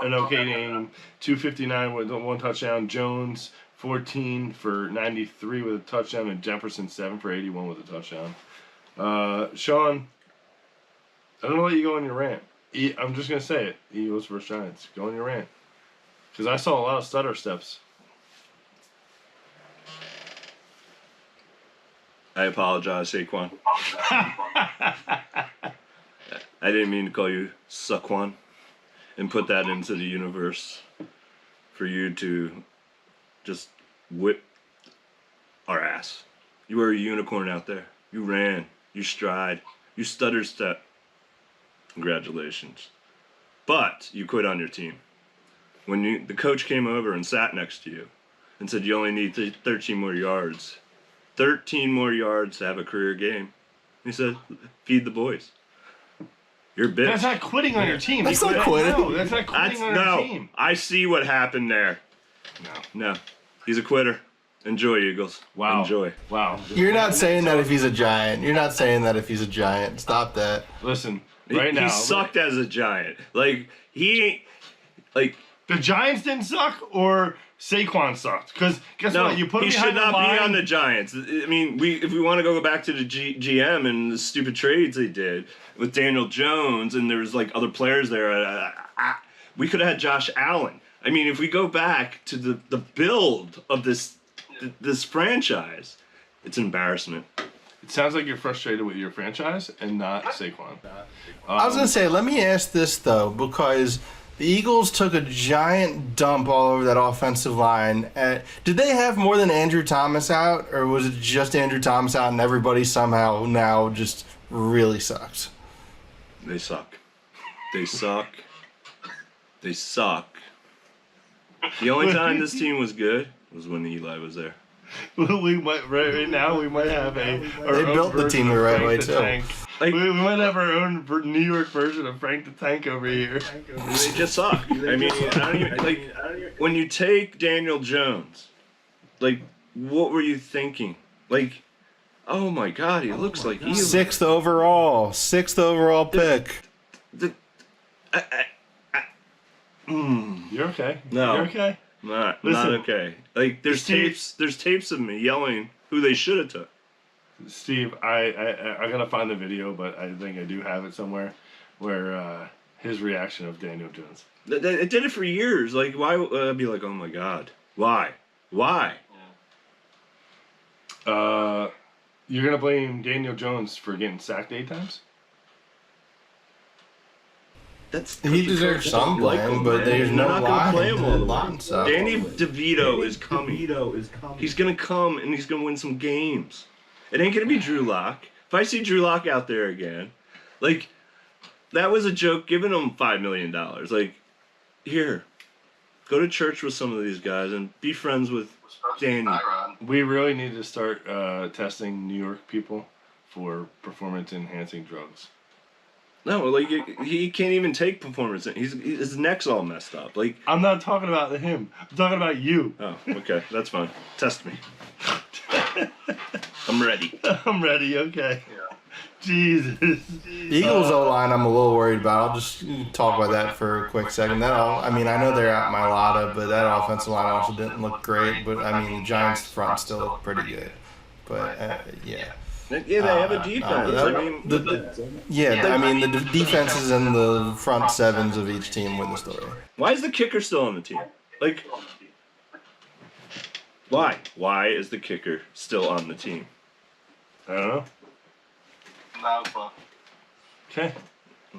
an okay game, 259 with one touchdown. Jones 14 for 93 with a touchdown, and Jefferson 7 for 81 with a touchdown. Sean, I'm gonna let you go on your rant. I'm just gonna say it. Eagles versus Giants. Go on your rant, because I saw a lot of stutter steps. I apologize, Saquon. I didn't mean to call you Saquon and put that into the universe for you to just whip our ass. You were a unicorn out there. You ran. You stride. You stutter step. Congratulations. But you quit on your team. When the coach came over and sat next to you and said you only need 13 more yards. 13 more yards to have a career game. He said, feed the boys. You're a bitch. That's not quitting on your team. That's not quitting. No, that's not quitting on your team. I see what happened there. No. He's a quitter. Enjoy, Eagles. Wow. Enjoy. Wow. You're not saying that if he's a Giant. You're not saying that if he's a Giant. Stop that. Listen, right now. He sucked as a Giant. The Giants didn't suck, or Saquon sucked. Because guess what? You put him he behind should not the line. be on the Giants. I mean, if we want to go back to the GM and the stupid trades they did with Daniel Jones, and there was like other players there, we could have had Josh Allen. I mean, if we go back to the build of this franchise, it's an embarrassment. It sounds like you're frustrated with your franchise and not Saquon. I was going to say, let me ask this, though, because the Eagles took a giant dump all over that offensive line. Did they have more than Andrew Thomas out, or was it just Andrew Thomas out and everybody somehow now just really sucks? They suck. They suck. They suck. The only time this team was good was when Eli was there. We might right now we might have They built the team the right way, too. We might have our own New York version of Frank the Tank over here. They just suck. I mean, when you take Daniel Jones, what were you thinking? Oh my God, he looks like Eli. Sixth overall pick. You're okay. No. You're okay. Not Listen, okay. There's tapes of me yelling who they should have took. Steve, I'm gonna find the video, but I think I do have it somewhere, where his reaction of Daniel Jones. It did it for years. Why would I be like, oh my God, why? You're gonna blame Daniel Jones for getting sacked 8 times? He deserves some blame, but there's no not gonna play him all the way. line. So. Danny DeVito is coming. He's gonna come and he's gonna win some games. It ain't gonna be Drew Lock. If I see Drew Lock out there again, that was a joke giving him $5 million. Here, go to church with some of these guys and be friends with Danny. We really need to start testing New York people for performance-enhancing drugs. No, like he can't even take performance. His neck's all messed up. Like I'm not talking about him. I'm talking about you. oh, okay, that's fine. Test me. I'm ready. I'm ready. Okay. Yeah. Jesus. Eagles O-line, I'm a little worried about. I'll just talk about that for a quick second. I know they're out Mailata, but that offensive line also didn't look great. But I mean, the Giants' front still looked pretty good. But yeah. Yeah, they have a defense. The defenses and the front sevens of each team win the story. Why is the kicker still on the team? Like, why? Why is the kicker still on the team? I don't know. No, but Okay.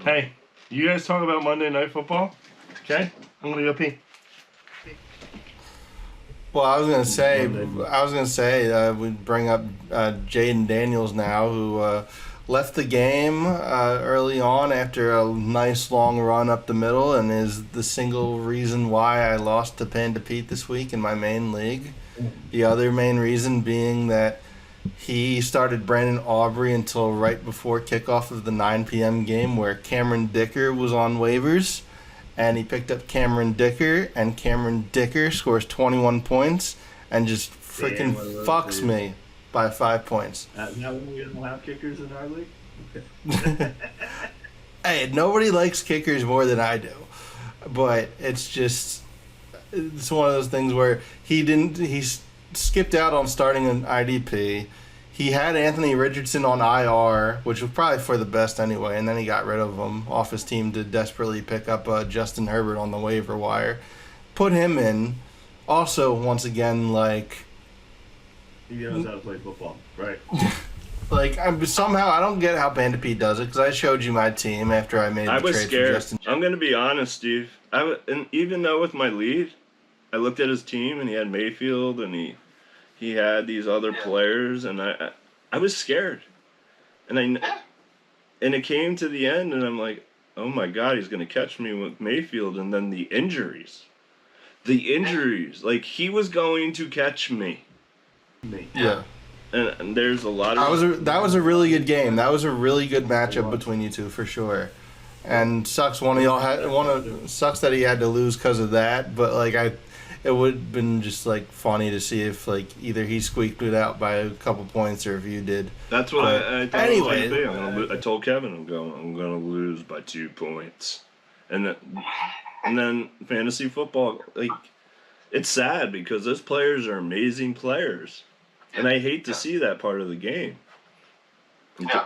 Hey, you guys talk about Monday Night Football? Okay? I'm going to go pee. Well, I was gonna say, we bring up Jaden Daniels now, who left the game early on after a nice long run up the middle, and is the single reason why I lost to Panda Pete this week in my main league. The other main reason being that he started Brandon Aubrey until right before kickoff of the 9 p.m. game, where Cameron Dicker was on waivers. And he picked up Cameron Dicker, and Cameron Dicker scores 21 points and just freaking fucks me by 5 points. Now we don't have kickers in our league? Okay. Hey, nobody likes kickers more than I do. But it's one of those things where he skipped out on starting an IDP. He had Anthony Richardson on IR, which was probably for the best anyway, and then he got rid of him off his team to desperately pick up Justin Herbert on the waiver wire. Put him in. Also, once again, like... He knows how to play football, right? Somehow, I don't get how Panda Pete does it, because I showed you my team after I made the I was trade scared. for Justin. I'm going to be honest, Steve. And even though with my lead, I looked at his team, and he had Mayfield, and he had these other players, and I was scared. And it came to the end, and I'm like, oh my God, he's going to catch me with Mayfield, and then the injuries. Like, he was going to catch me. Yeah. And there's a lot of... That was a really good game. That was a really good matchup between you two, for sure. And sucks sucks that he had to lose because of that, but it would have been just funny to see if either he squeaked it out by a couple points or if you did. That's what I thought. Anyway, I told Kevin I'm gonna lose by 2 points, and then fantasy football, it's sad because those players are amazing players, and I hate to see that part of the game. yeah.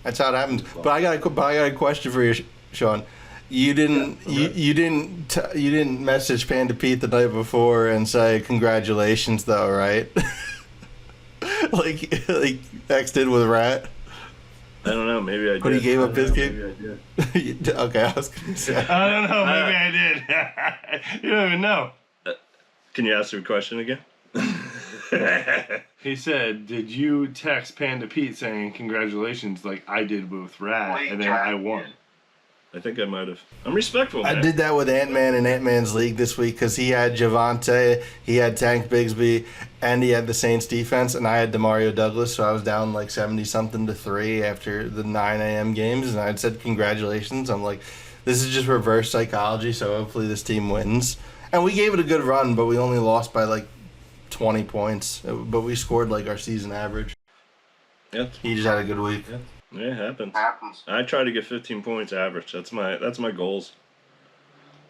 That's how it happens. But I got a question for you, Sean. You didn't message Panda Pete the night before and say congratulations though, right? like texted with Rat. I don't know. Maybe I did. But he gave up his game. Maybe I did. Okay, I was gonna say. I don't know. Maybe I did. You don't even know. Can you ask your question again? He said, did you text Panda Pete saying congratulations like I did with Rat, and then I won? I think I might have. I'm respectful, man. I did that with Ant-Man in Ant-Man's League this week because he had Javante, he had Tank Bigsby, and he had the Saints defense, and I had DeMario Douglas, so I was down 70-something to 3 after the 9 a.m. games, and I had said congratulations. I'm like, this is just reverse psychology, so hopefully this team wins. And we gave it a good run, but we only lost by 20 points, but we scored our season average. Yeah. He just had a good week. Yeah, it happens. Happens. I try to get 15 points average. That's my goals.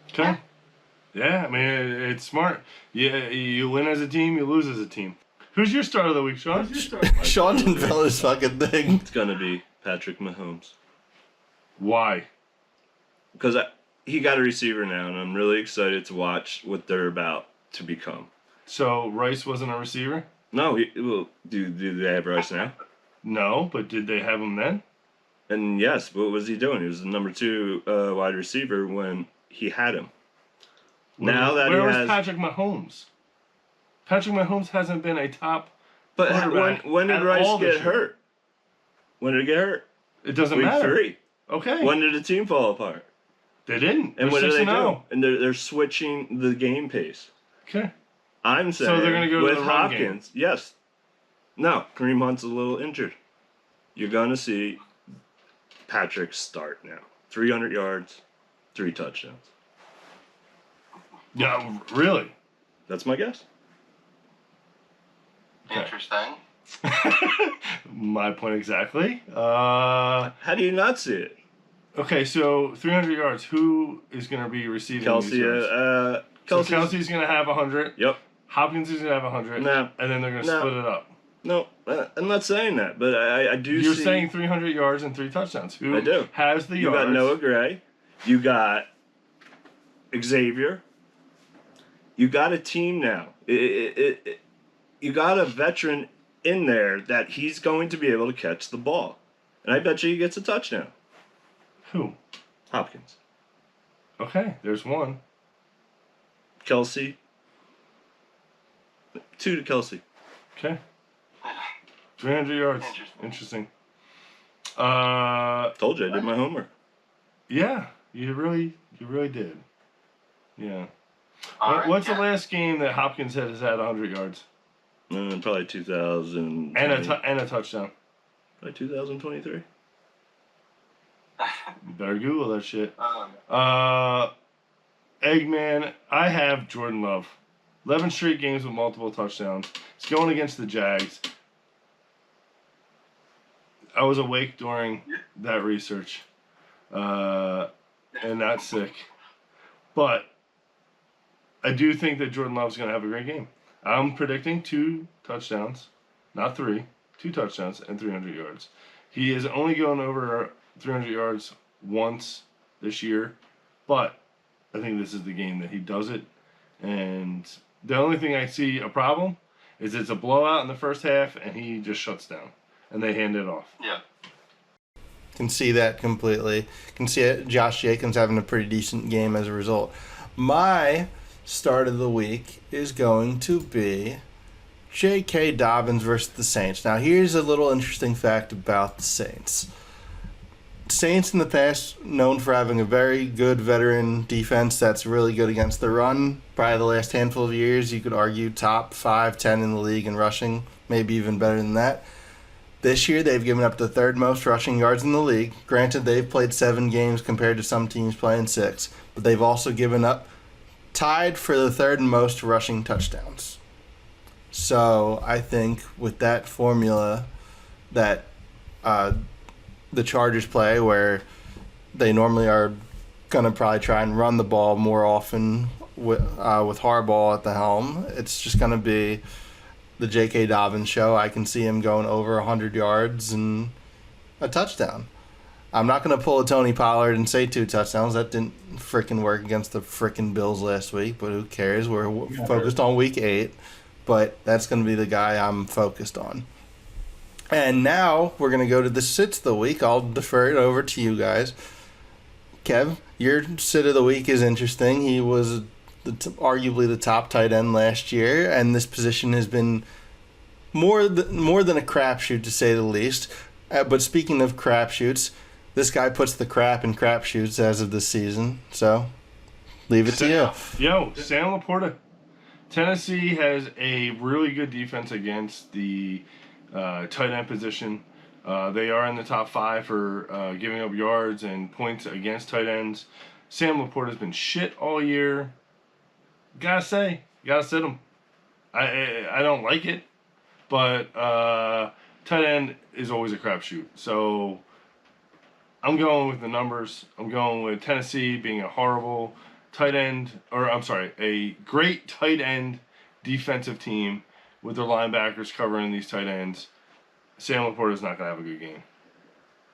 Okay. Yeah, I mean, it's smart. Yeah, you win as a team, you lose as a team. Who's your star of the week, Sean? Sean didn't fill his fucking thing. It's gonna be Patrick Mahomes Why? because he got a receiver now, and I'm really excited to watch what they're about to become. So Rice wasn't a receiver? No, do they have Rice now? No, but did they have him then? And yes, what was he doing? He was the number 2 wide receiver when he had him. Now that where he was has, Patrick Mahomes? Patrick Mahomes hasn't been a top. but quarterback when did at Rice all this get year. hurt? When did he get hurt? It doesn't Week matter. 3. Okay. When did the team fall apart? They didn't. And They're what do they 6-0. do? And they're switching the game pace. Okay. I'm saying So they're going to go to with the run game. Hopkins, yes. No, Kareem Hunt's a little injured. You're going to see Patrick start now. 300 yards, 3 touchdowns. Yeah, really? That's my guess. Interesting. My point exactly. How do you not see it? Okay, so 300 yards. Who is going to be receiving Kelsey, these yards? So Kelsey's- Kelsey's going to have 100. Yep. Hopkins is going to have 100. No. And then they're going to No. split it up. No, I'm not saying that, but I do You're see... saying 300 yards and 3 touchdowns. Who I do. has the You yards? got Noah Gray. You got Xavier. You got a team now. You got a veteran in there that he's going to be able to catch the ball. And I bet you he gets a touchdown. Who? Hopkins. Okay, there's one. Kelsey. 2 to Kelsey. Okay. 300 yards. Interesting. Interesting. Told you I did my homework. Yeah, you really did. Yeah. All right, What's yeah. the last game that Hopkins has had 100 yards Probably 2000. and a touchdown? Probably 2023. You better Google that shit. Um, Eggman, I have Jordan Love. 11 straight games with multiple touchdowns. He's going against the Jags. I was awake during that research. And not sick. But I do think that Jordan Love's going to have a great game. I'm predicting 2 touchdowns, not 3. 2 touchdowns and 300 yards. He is only going over 300 yards once this year, but I think this is the game that he does it. And the only thing I see a problem is it's a blowout in the first half, and he just shuts down, and they hand it off. yeah. Can see that completely. Can see it. Josh Jacobs having a pretty decent game as a result. My start of the week is going to be J.K. Dobbins versus the Saints. Now, here's a little interesting fact about the Saints. Saints in the past known for having a very good veteran defense that's really good against the run. Probably the last handful of years, you could argue top 5, 10 in the league in rushing, maybe even better than that. This year, they've given up the 3rd most rushing yards in the league. Granted, they've played 7 games compared to some teams playing 6, but they've also given up, tied for the 3rd most rushing touchdowns. So I think with that formula that the Chargers play, where they normally are going to probably try and run the ball more often with Harbaugh at the helm, it's just going to be the J.K. Dobbins show. I can see him going over 100 yards and a touchdown. I'm not going to pull a Tony Pollard and say 2 touchdowns. That didn't freaking work against the freaking Bills last week, but who cares? We're focused on week 8, but that's going to be the guy I'm focused on. And now we're going to go to the sits of the week. I'll defer it over to you guys. Kev, your sit of the week is interesting. He was arguably the top tight end last year, and this position has been more than a crapshoot, to say the least. But speaking of crapshoots, this guy puts the crap in crapshoots as of this season. So, leave it to you. Yo, Sam Laporta. Tennessee has a really good defense against the tight end position. They are in the top 5 for giving up yards and points against tight ends. Sam Laporta's been shit all year. Gotta sit him. I don't like it, but tight end is always a crapshoot. So I'm going with the numbers. I'm going with Tennessee being a horrible tight end, a great tight end defensive team with their linebackers covering these tight ends. Sam Laporta's not going to have a good game.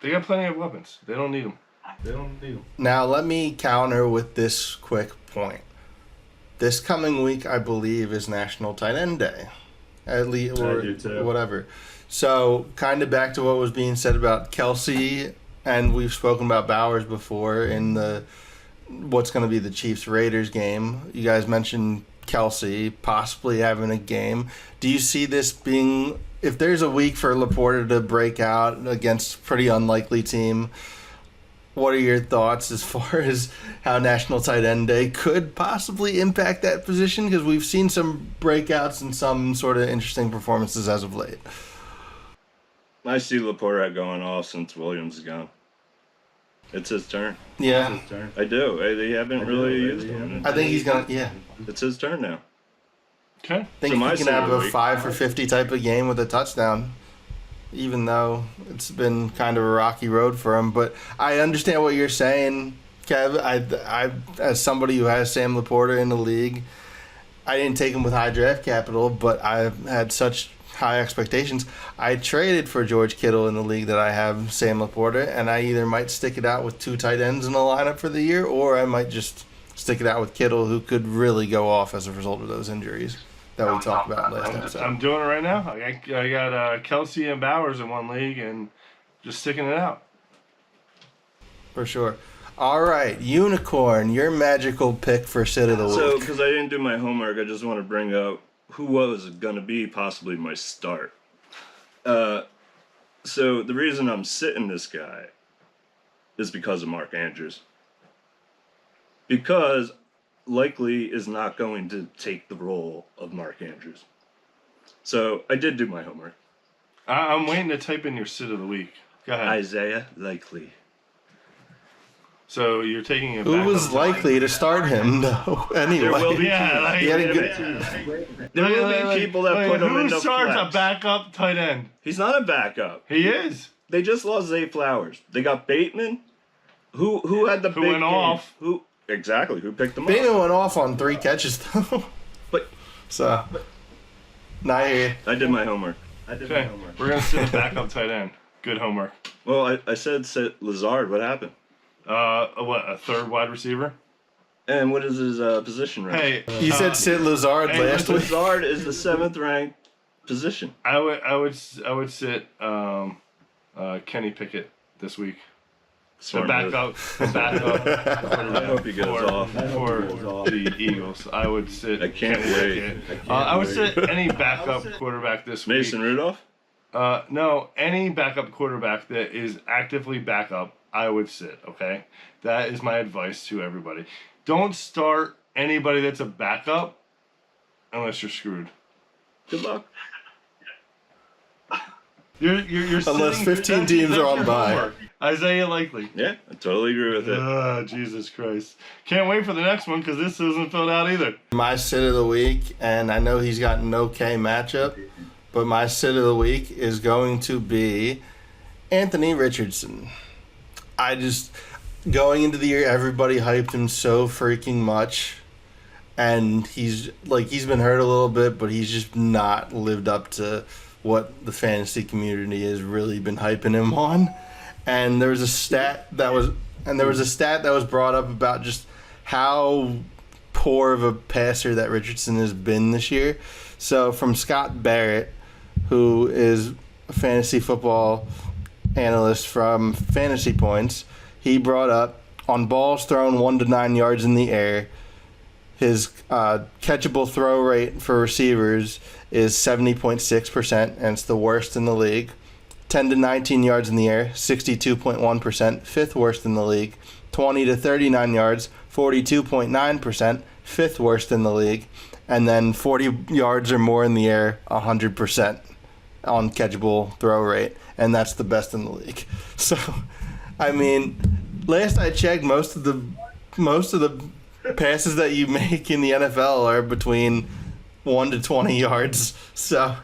They got plenty of weapons. They don't need them. Now, let me counter with this quick point. This coming week, I believe, is National Tight End Day. At least, or I do too. whatever. So, kind of back to what was being said about Kelsey, and we've spoken about Bowers before in what's going to be the Chiefs-Raiders game. You guys mentioned Kelsey possibly having a game. Do you see this being, if there's a week for Laporta to break out against a pretty unlikely team, what are your thoughts as far as how National Tight End Day could possibly impact that position? Because we've seen some breakouts and some sort of interesting performances as of late. I see Laporte going off since Williams is gone. It's his turn. Yeah. I do. They haven't really used him. I think he's going to, yeah. It's his turn now. Okay. I think So my he can have a salary- 5 for 50 type of game with a touchdown, even though it's been kind of a rocky road for him. But I understand what you're saying, Kev. I as somebody who has Sam Laporta in the league, I didn't take him with high draft capital, but I've had such high expectations. I traded for George Kittle in the league that I have Sam Laporta, and I either might stick it out with 2 tight ends in the lineup for the year, or I might just stick it out with Kittle, who could really go off as a result of those injuries that we talked about last episode. I'm doing it right now. I got Kelsey and Bowers in one league and just sticking it out. For sure. All right, Unicorn, your magical pick for sit of the week. So, because I didn't do my homework, I just want to bring up who was going to be possibly my start. So, the reason I'm sitting this guy is because of Mark Andrews. Because likely is not going to take the role of Mark Andrews. So, I did do my homework. I'm waiting to type in your sit of the week. Go ahead. Isaiah Likely. So you're taking it Who back was up. likely to start him, though? Anyway. There will be Yeah, like, He had a wait good- minute. There will be people that Wait, put him who in the starts flex. a backup tight end? He's not a backup. He is. They just lost Zay Flowers. They got Bateman. Who had the Who big went game? off. Who exactly? Who picked them Bateman up? went off on 3 catches, though. But So, now here. I did my homework. Okay, we're gonna sit a backup tight end. Good homework. Well, I said sit Lazard. What happened? What, a third wide receiver? And what is his position rank? Hey, You said Sid Lazard hey, last week. Lazard is the 7th ranked position. I would sit Kenny Pickett this week. The Smart move. backup. I hope he goes off. For the Eagles. I would sit. I can't Kenny wait. Pickett. I would sit any backup quarterback this week. Mason Rudolph. No, any backup quarterback that is actively backup, I would sit, okay? That is my advice to everybody. Don't start anybody that's a backup unless you're screwed. Good luck. You're Unless sitting- 15 that's teams are your on bye. homework. Isaiah Likely. Yeah, I totally agree with it. Jesus Christ. Can't wait for the next one because this isn't filled out either. My sit of the week, and I know he's got an okay matchup, but my sit of the week is going to be Anthony Richardson. Going into the year, everybody hyped him so freaking much, and he's been hurt a little bit, but he's just not lived up to what the fantasy community has really been hyping him on. And there was a stat that was brought up about just how poor of a passer that Richardson has been this year. So from Scott Barrett, who is a fantasy football analyst from Fantasy Points, he brought up on balls thrown 1 to 9 yards in the air, his catchable throw rate for receivers is 70.6%, and it's the worst in the league. 10 to 19 yards in the air, 62.1%, 5th worst in the league. 20 to 39 yards, 42.9%, 5th worst in the league. And then 40 yards or more in the air, 100% on catchable throw rate, and that's the best in the league. So, I mean, last I checked, most of the passes that you make in the NFL are between 1 to 20 yards. So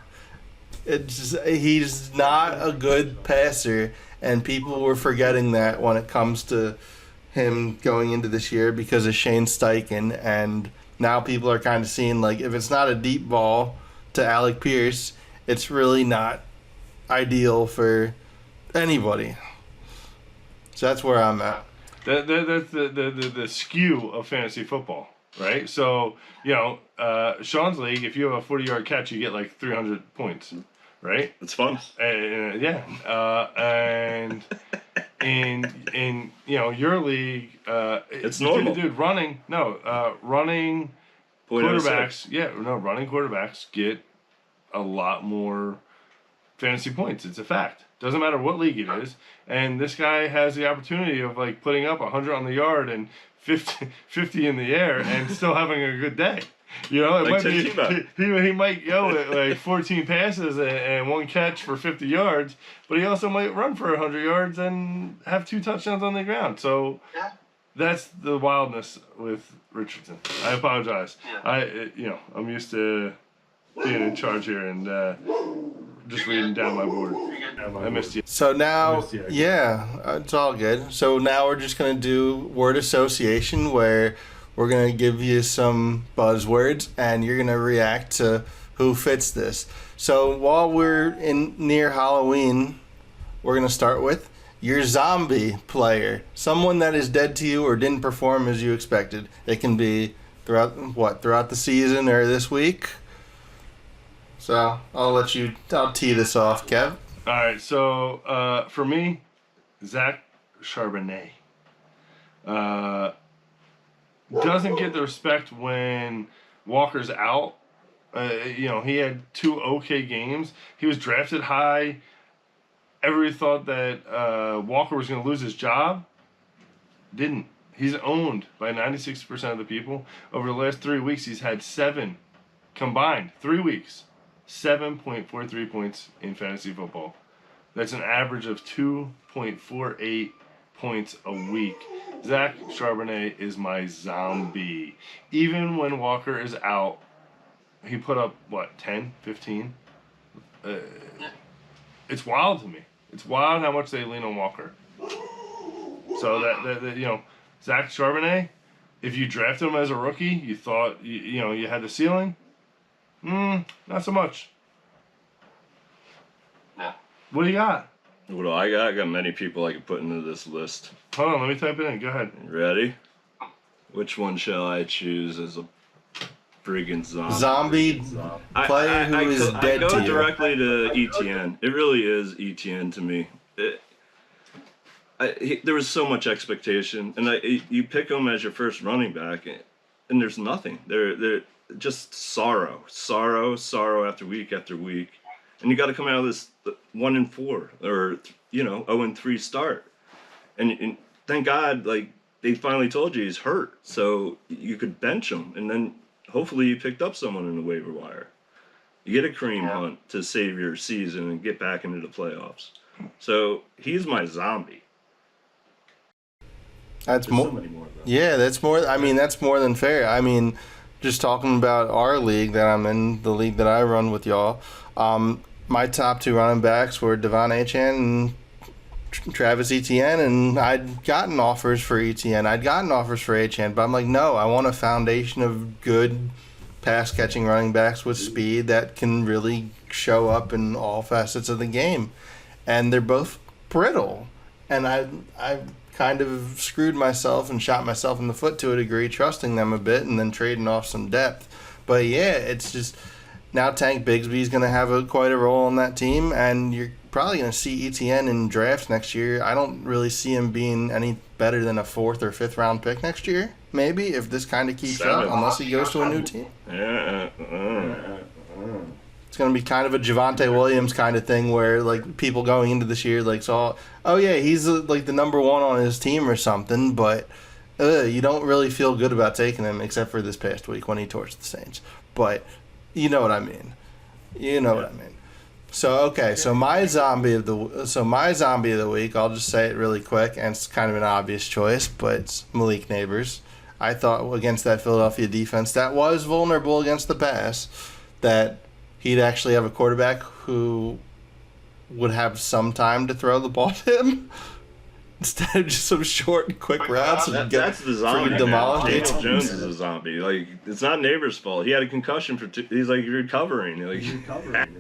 he's not a good passer, and people were forgetting that when it comes to him going into this year because of Shane Steichen, and now people are kind of seeing, like, if it's not a deep ball to Alec Pierce, it's really not ideal for anybody. So that's where I'm at. That's the skew of fantasy football, right? So, Sean's league, if you have a 40-yard catch, you get like 300 points, right? It's fun. Yeah. And in your league, It's normal. Dude, running .06. quarterbacks. Yeah, no, running quarterbacks get a lot more fantasy points. It's a fact. Doesn't matter what league it is. And this guy has the opportunity of like putting up 100 on the yard and 50 in the air and still having a good day. You know, it Like might be he might go at like 14 passes and one catch for 50 yards, but he also might run for 100 yards and have 2 touchdowns on the ground. So Yeah. that's the wildness with Richardson. I apologize. Yeah. I'm used to being in charge here and just reading down my board. I missed you. So now, missed you. it's all good. So now we're just going to do word association where we're going to give you some buzzwords and you're going to react to who fits this. So while we're near Halloween, we're going to start with your zombie player. Someone that is dead to you or didn't perform as you expected. It can be throughout the season or this week. So I'll tee this off, Kev. All right, so for me, Zach Charbonnet doesn't get the respect when Walker's out. He had 2 okay games. He was drafted high. Everybody thought that Walker was going to lose his job. Didn't. He's owned by 96% of the people. Over the last 3 weeks, he's had 7 combined. 3 weeks. 7.43 points in fantasy football. That's an average of 2.48 points a week. Zach Charbonnet is my zombie. Even when Walker is out, he put up, 10, 15? It's wild to me. It's wild how much they lean on Walker. So that Zach Charbonnet, if you drafted him as a rookie, you thought, you had the ceiling. Not so much. Yeah. What do you got? What do I got? I got many people I could put into this list. Hold on, let me type it in. Go ahead. Ready? Which one shall I choose as a friggin' Zombie player who is dead I to go you. directly to ETN. It really is ETN to me. There was so much expectation, and you pick him as your first running back, and there's nothing. They're just sorrow after week after week, and you got to come out of this 1-4 or 0-3 start, and thank God they finally told you he's hurt, so you could bench him, and then hopefully you picked up someone in the waiver wire. You get a cream hunt to save your season and get back into the playoffs. So he's my zombie. That's There's more. so many more of them. Yeah, that's more. I mean, that's more than fair. I mean, just talking about our league that I'm in, the league that I run with y'all. My top 2 running backs were Devon Achane and Travis Etienne, and I'd gotten offers for Etienne. I'd gotten offers for Achane, but I'm like, no, I want a foundation of good pass-catching running backs with speed that can really show up in all facets of the game. And they're both brittle. And I kind of screwed myself and shot myself in the foot to a degree, trusting them a bit and then trading off some depth. But yeah, it's just now Tank Bigsby's going to have quite a role on that team, and you're probably going to see ETN in drafts next year. I don't really see him being any better than a 4th or 5th round pick next year, maybe, if this kind of keeps up, unless he goes to a new team. It's going to be kind of a Javonte Williams kind of thing where, people going into this year, saw, oh, yeah, he's, the number 1 on his team or something, but you don't really feel good about taking him except for this past week when he torched the Saints. But you know what I mean. What I mean. So, okay, so my zombie of the week, I'll just say it really quick, and it's kind of an obvious choice, but it's Malik Neighbors. I thought against that Philadelphia defense that was vulnerable against the pass, that he'd actually have a quarterback who would have some time to throw the ball to him instead of just some short and quick routes and That's the zombie. freaking demolished. Daniel Jones is a zombie. It's not Neighbors' fault. He had a concussion for he's recovering.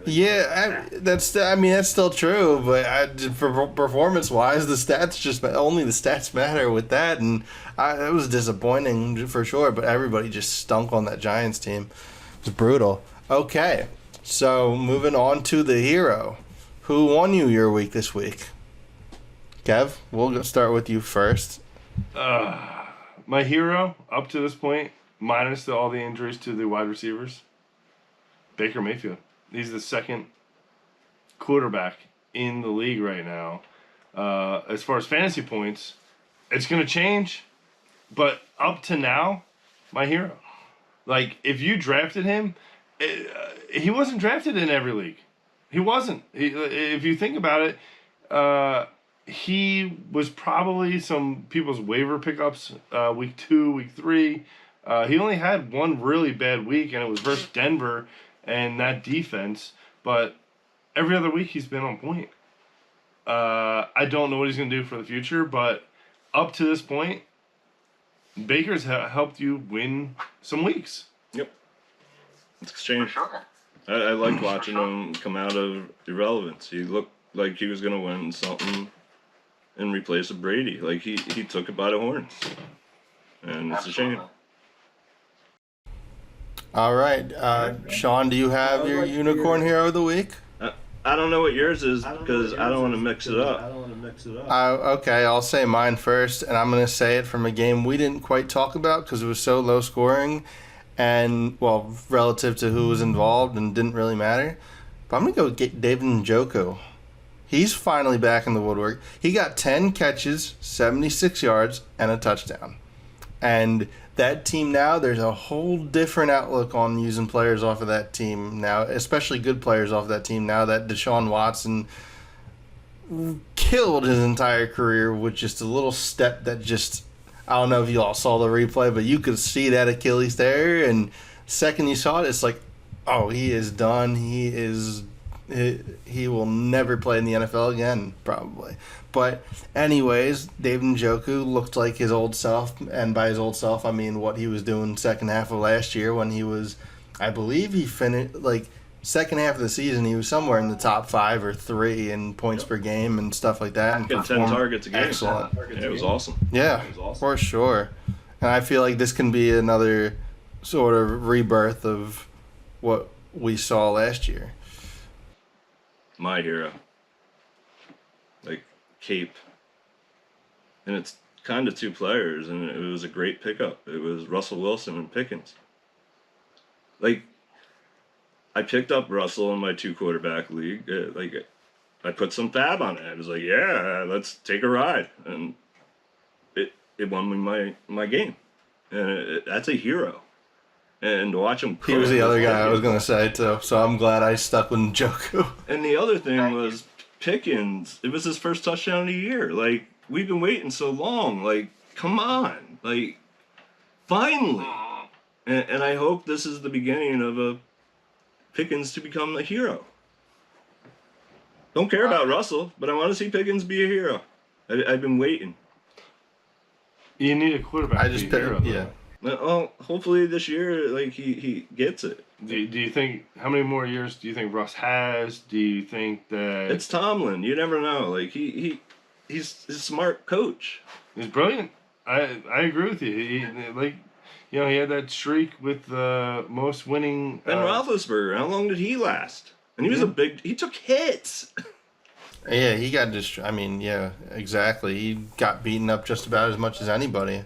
Yeah, that's still true, but for performance-wise, the stats matter with that, and it was disappointing for sure. But everybody just stunk on that Giants team. It was brutal. Okay, so moving on to the hero. Who won you your week this week? Kev, we'll start with you first. My hero up to this point, minus all the injuries to the wide receivers, Baker Mayfield. He's the second quarterback in the league right now. As far as fantasy points, it's going to change. But up to now, my hero. Like, if you drafted him, he wasn't drafted in every league. He wasn't. If you think about it, he was probably some people's waiver pickups week 2, week 3. He only had one really bad week, and it was versus Denver and that defense. But every other week, he's been on point. I don't know what he's going to do for the future, but up to this point, Baker's helped you win some weeks. Yep. It's exchanged. Sure. I liked watching him come out of irrelevance. He looked like he was going to win something in replace of Brady. Like, he took it by the horns. And it's a shame. All right. Sean, do you have your unicorn hero of the week? I don't know what yours is because I don't want to mix it up. Okay, I'll say mine first, and I'm going to say it from a game we didn't quite talk about because it was so low scoring and, well, relative to who was involved and didn't really matter. But I'm going to go get David Njoku. He's finally back in the woodwork. He got 10 catches, 76 yards, and a touchdown. And that team now, there's a whole different outlook on using players off of that team now, especially good players off that team now that Deshaun Watson killed his entire career with just a little step that just, I don't know if you all saw the replay, but you could see that Achilles there, and second you saw it, it's like, oh, he is done. He will never play in the NFL again, probably. But anyways, David Njoku looked like his old self, and by his old self, I mean what he was doing second half of last year when he was, I believe he finished, like, second half of the season, he was somewhere in the top 5 or 3 in points per game and stuff like that. And Getting 10 targets a game. Excellent. Yeah, it was awesome. Yeah, for sure. And I feel like this can be another sort of rebirth of what we saw last year. My hero. Like, Cape. And it's kind of 2 players, and it was a great pickup. It was Russell Wilson and Pickens. Like, I picked up Russell in my 2 quarterback league. Like, I put some fab on it. I was like, yeah, let's take a ride. And it won me my game. And that's a hero. And to watch him He was the other guy I was going to say, too. So I'm glad I stuck with Njoku. And the other thing was Pickens. It was his first touchdown of the year. Like, we've been waiting so long. Like, come on. Like, finally. And I hope this is the beginning of a Pickens to become a hero. Don't care about Russell, but I want to see Pickens be a hero. I've been waiting. You need a quarterback. I just to be a hero, yeah. Well, hopefully this year, like, he gets it. Do you think, how many more years do you think Russ has? Do you think that... It's Tomlin. You never know. Like, he's a smart coach. He's brilliant. I agree with you. He had that streak with the most winning... Ben Roethlisberger, how long did he last? And he was he took hits. Yeah, he got yeah, exactly. He got beaten up just about as much as anybody.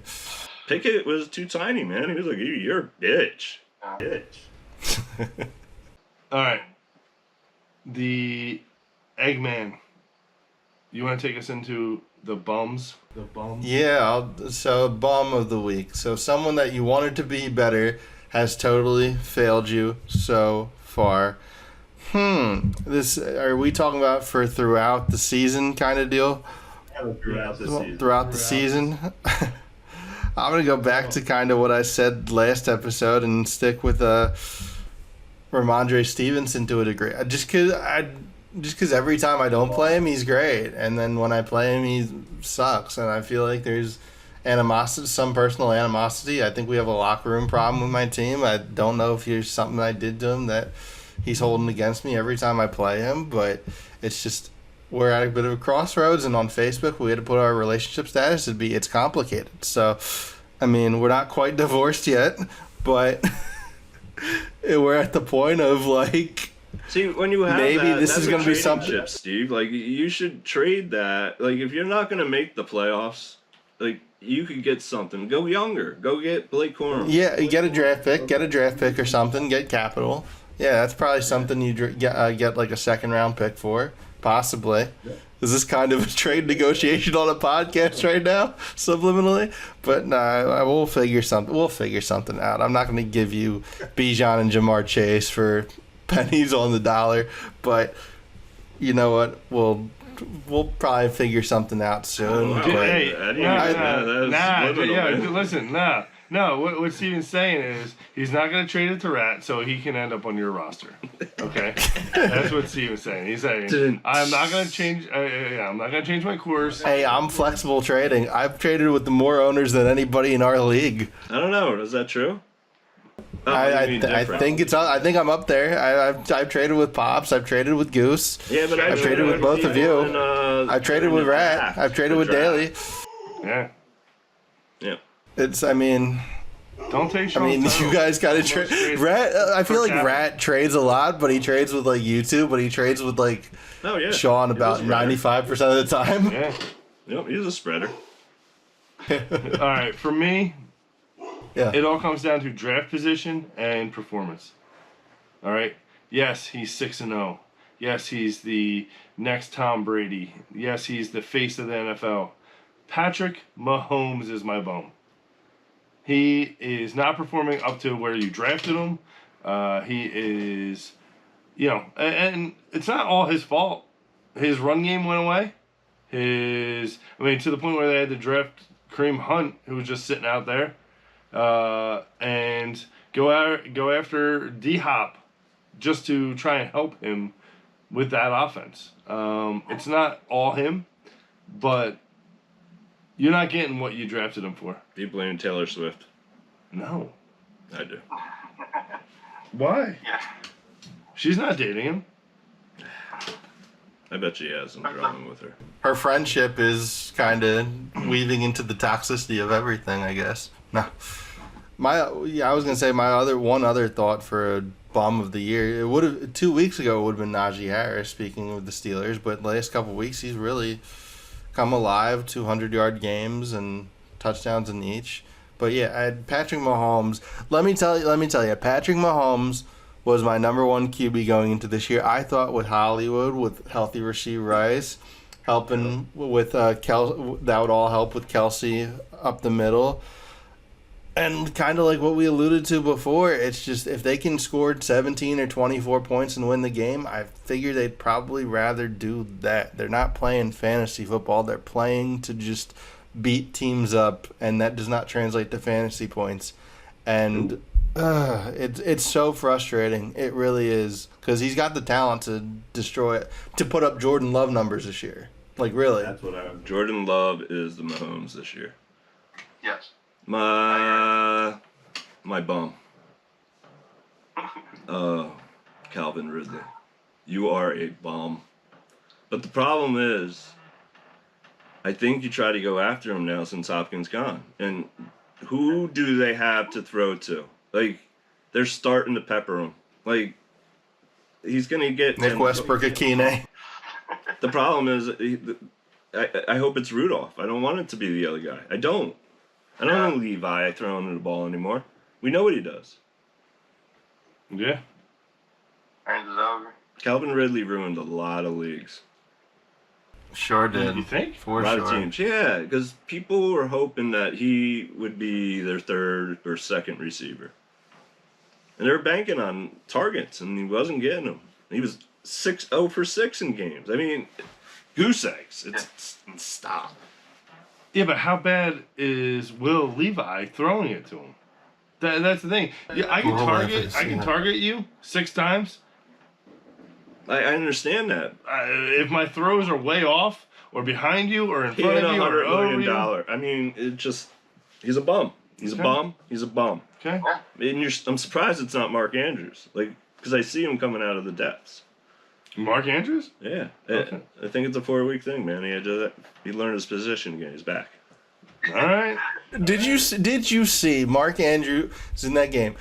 Pickett was too tiny, man. He was like, you're a bitch. All right. The Eggman. You want to take us into the bums? Yeah, so bum of the week. So someone that you wanted to be better has totally failed you so far. This, are we talking about for throughout the season kind of deal? Throughout the season. I'm going to go back to kind of what I said last episode and stick with Ramondre Stevenson to a degree. Just because every time I don't play him, he's great. And then when I play him, he sucks. And I feel like there's animosity, some personal animosity. I think we have a locker room problem with my team. I don't know if there's something I did to him that he's holding against me every time I play him. But it's just, we're at a bit of a crossroads. And on Facebook, we had to put our relationship status. It's complicated. So, I mean, we're not quite divorced yet. But we're at the point of, like... See, when you have maybe that, this that's is a going to be trading something. chip, Steve. Like, you should trade that. Like, if you're not going to make the playoffs, like, you could get something. Go younger. Go get Blake Corum. Yeah, get a draft pick or something. Get capital. Yeah, that's probably something you get like a second round pick for, possibly. Yeah. Is this kind of a trade negotiation on a podcast right now, subliminally? But no, we'll figure something. We'll figure something out. I'm not going to give you Bijan and Jamar Chase for pennies on the dollar, but you know what? We'll probably figure something out soon. Wow. But Hey, Listen. listen, no. What Steven's saying is he's not going to trade it to Rat, so he can end up on your roster. Okay, that's what Steven's saying. He's saying I'm not going to change. I'm not going to change my course. hey, I'm flexible trading. I've traded with more owners than anybody in our league. I don't know. Is that true? Oh, I you mean different. think I think I'm up there. I've traded with Pops. I've traded with Goose. Yeah, but I've traded with both of you. I've traded with Rat. draft. I've traded with Daly. Yeah, Yeah. don't take. Sean's You title. guys got to trade. Rat. I feel like Rat trades a lot, but he trades with like YouTube, but he trades with like Oh yeah. Sean He's a about spreader. 95% of the time. Yeah. Yep, he's a spreader. All right, for me, Yeah. it all comes down to draft position and performance. All right. Yes, he's 6-0. Yes, he's the next Tom Brady. Yes, he's the face of the NFL. Patrick Mahomes is my bone. He is not performing up to where you drafted him. He is, and it's not all his fault. His run game went away. To the point where they had to draft Kareem Hunt, who was just sitting out there, and go after D-Hop just to try and help him with that offense. It's not all him, but you're not getting what you drafted him for. Do you blame Taylor Swift? No. I do. Why? Yeah. She's not dating him. I bet she has some drama with her. Her friendship is kind of weaving into the toxicity of everything, I guess. No. I was gonna say one other thought for a bum of the year. It would have 2 weeks ago. It would have been Najee Harris. Speaking of the Steelers, but the last couple of weeks he's really come alive. 200-yard games and touchdowns in each. But yeah, I had Patrick Mahomes. Let me tell you, Patrick Mahomes was my number one QB going into this year. I thought with Hollywood, with healthy Rasheed Rice, helping with that would all help with Kelsey up the middle. And kind of like what we alluded to before, it's just if they can score 17 or 24 points and win the game, I figure they'd probably rather do that. They're not playing fantasy football. They're playing to just beat teams up, and that does not translate to fantasy points. And it's so frustrating. It really is, because he's got the talent to destroy it, to put up Jordan Love numbers this year. Like, really. That's what I'm. Jordan Love is the Mahomes this year. Yes. My bum. Calvin Ridley. You are a bum. But the problem is, I think you try to go after him now since Hopkins gone. And who do they have to throw to? Like, they're starting to pepper him. Like, he's going to get... Nick Westbrook-Akine. The problem is, I hope it's Rudolph. I don't want it to be the other guy. I don't want Levi throwing the ball anymore. We know what he does. Yeah. And it's over. Calvin Ridley ruined a lot of leagues. Sure did. You think? For A lot sure. of teams. Yeah, because people were hoping that he would be their third or second receiver. And they were banking on targets, and he wasn't getting them. He was 0 for 6 in games. I mean, goose eggs. Stop. Yeah, but how bad is Will Levi throwing it to him? That's the thing. Yeah, I can target you 6 times. I understand that. If my throws are way off, or behind you, or in He front had of you, or $100 over million. you. I mean, he's a bum. He's Okay. a bum. He's a bum. Okay. And I'm surprised it's not Mark Andrews. Because I see him coming out of the depths. Mark Andrews? Yeah. Okay. I think it's a 4-week thing, man. He learned his position again. He's back. All right. Did you see Mark Andrews in that game?